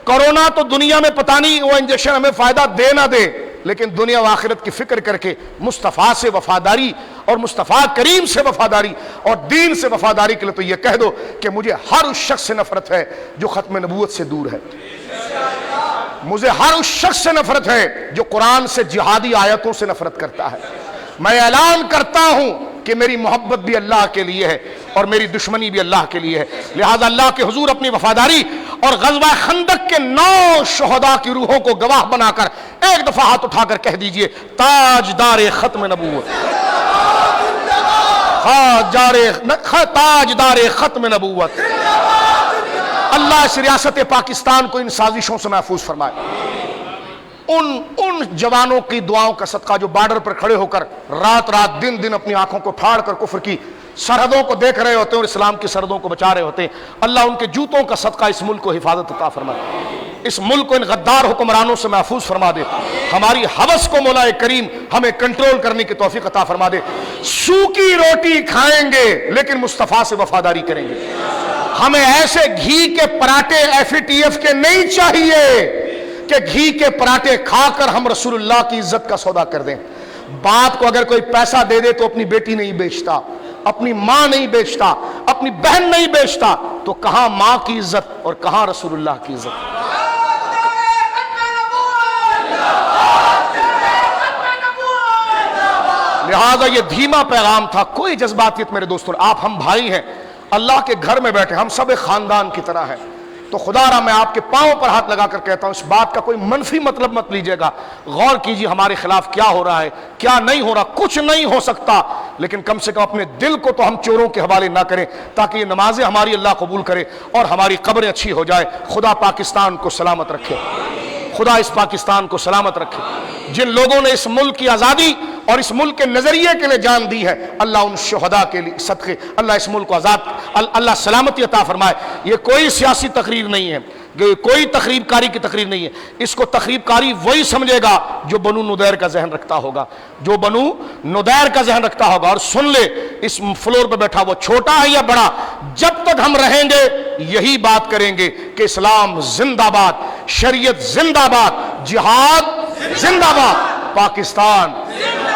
کورونا تو دنیا میں پتہ نہیں وہ انجیکشن ہمیں فائدہ دے نہ دے، لیکن دنیا و آخرت کی فکر کر کے مصطفیٰ سے وفاداری اور مصطفیٰ کریم سے وفاداری اور دین سے وفاداری کے لیے تو یہ کہہ دو کہ مجھے ہر اس شخص سے نفرت ہے جو ختم نبوت سے دور ہے، مجھے ہر اس شخص سے نفرت ہے جو قرآن سے جہادی آیتوں سے نفرت کرتا ہے۔ میں اعلان کرتا ہوں کہ میری محبت بھی اللہ کے لیے ہے اور میری دشمنی بھی اللہ کے لیے ہے، لہذا اللہ کے حضور اپنی وفاداری اور غزوہ خندق کے 9 شہداء کی روحوں کو گواہ بنا کر ایک دفعہ ہاتھ اٹھا کر کہہ دیجئے تاجدار ختم نبوت، تاجدار ختم نبوت۔ اللہ اس ریاست پاکستان کو ان سازشوں سے محفوظ فرمائے۔ ان جوانوں کی دعاؤں کا صدقہ جو بارڈر پر کھڑے ہو کر رات رات دن دن اپنی آنکھوں کو پھاڑ کر کفر کی سرحدوں کو دیکھ رہے ہوتے ہیں اور اسلام کی سرحدوں کو بچا رہے ہوتے ہیں، اللہ ان کے جوتوں کا صدقہ اس ملک کو حفاظت عطا فرمائے، اس ملک کو ان غدار حکمرانوں سے محفوظ فرما دے، ہماری ہوس کو مولا کریم ہمیں کنٹرول کرنے کی توفیق عطا فرما دے۔ سوکھی روٹی کھائیں گے لیکن مصطفیٰ سے وفاداری کریں گے۔ ہمیں ایسے گھی کے پراٹھے FATF کے نہیں چاہیے کہ گھی کے پراٹھے کھا کر ہم رسول اللہ کی عزت کا سودا کر دیں۔ باپ کو اگر کوئی پیسہ دے دے تو اپنی بیٹی نہیں بیچتا، اپنی ماں نہیں بیچتا، اپنی بہن نہیں بیچتا، تو کہاں ماں کی عزت اور کہاں رسول اللہ کی عزت؟ لہذا یہ دھیما پیغام تھا، کوئی جذباتیت میرے دوستوں، آپ ہم بھائی ہیں، اللہ کے گھر میں بیٹھے، ہم سب ایک خاندان کی طرح ہیں، تو خدا را میں آپ کے پاؤں پر ہاتھ لگا کر کہتا ہوں اس بات کا کوئی منفی مطلب مت لیجئے گا، غور کیجئے ہمارے خلاف کیا ہو رہا ہے، کیا نہیں ہو رہا، کچھ نہیں ہو سکتا، لیکن کم سے کم اپنے دل کو تو ہم چوروں کے حوالے نہ کریں تاکہ یہ نمازیں ہماری اللہ قبول کرے اور ہماری قبریں اچھی ہو جائے۔ خدا پاکستان کو سلامت رکھے، خدا اس پاکستان کو سلامت رکھے۔ جن لوگوں نے اس ملک کی آزادی اور اس ملک کے نظریے کے لیے جان دی ہے، اللہ ان شہداء کے لیے صدقے اللہ اس ملک کو آزاد، اللہ سلامتی عطا فرمائے۔ یہ کوئی سیاسی تقریر نہیں ہے، کوئی تخریب کاری کی تقریر نہیں ہے، اس کو تخریب کاری وہی سمجھے گا جو بنو نضیر کا ذہن رکھتا ہوگا، جو بنو نضیر کا ذہن رکھتا ہوگا۔ اور سن لے، اس فلور پہ بیٹھا وہ چھوٹا ہے یا بڑا، جب تک ہم رہیں گے یہی بات کریں گے کہ اسلام زندہ باد، شریعت زندہ باد، جہاد زندہ باد، پاکستان۔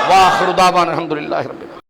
وآخر دعوانا الحمدللہ رب العالمین۔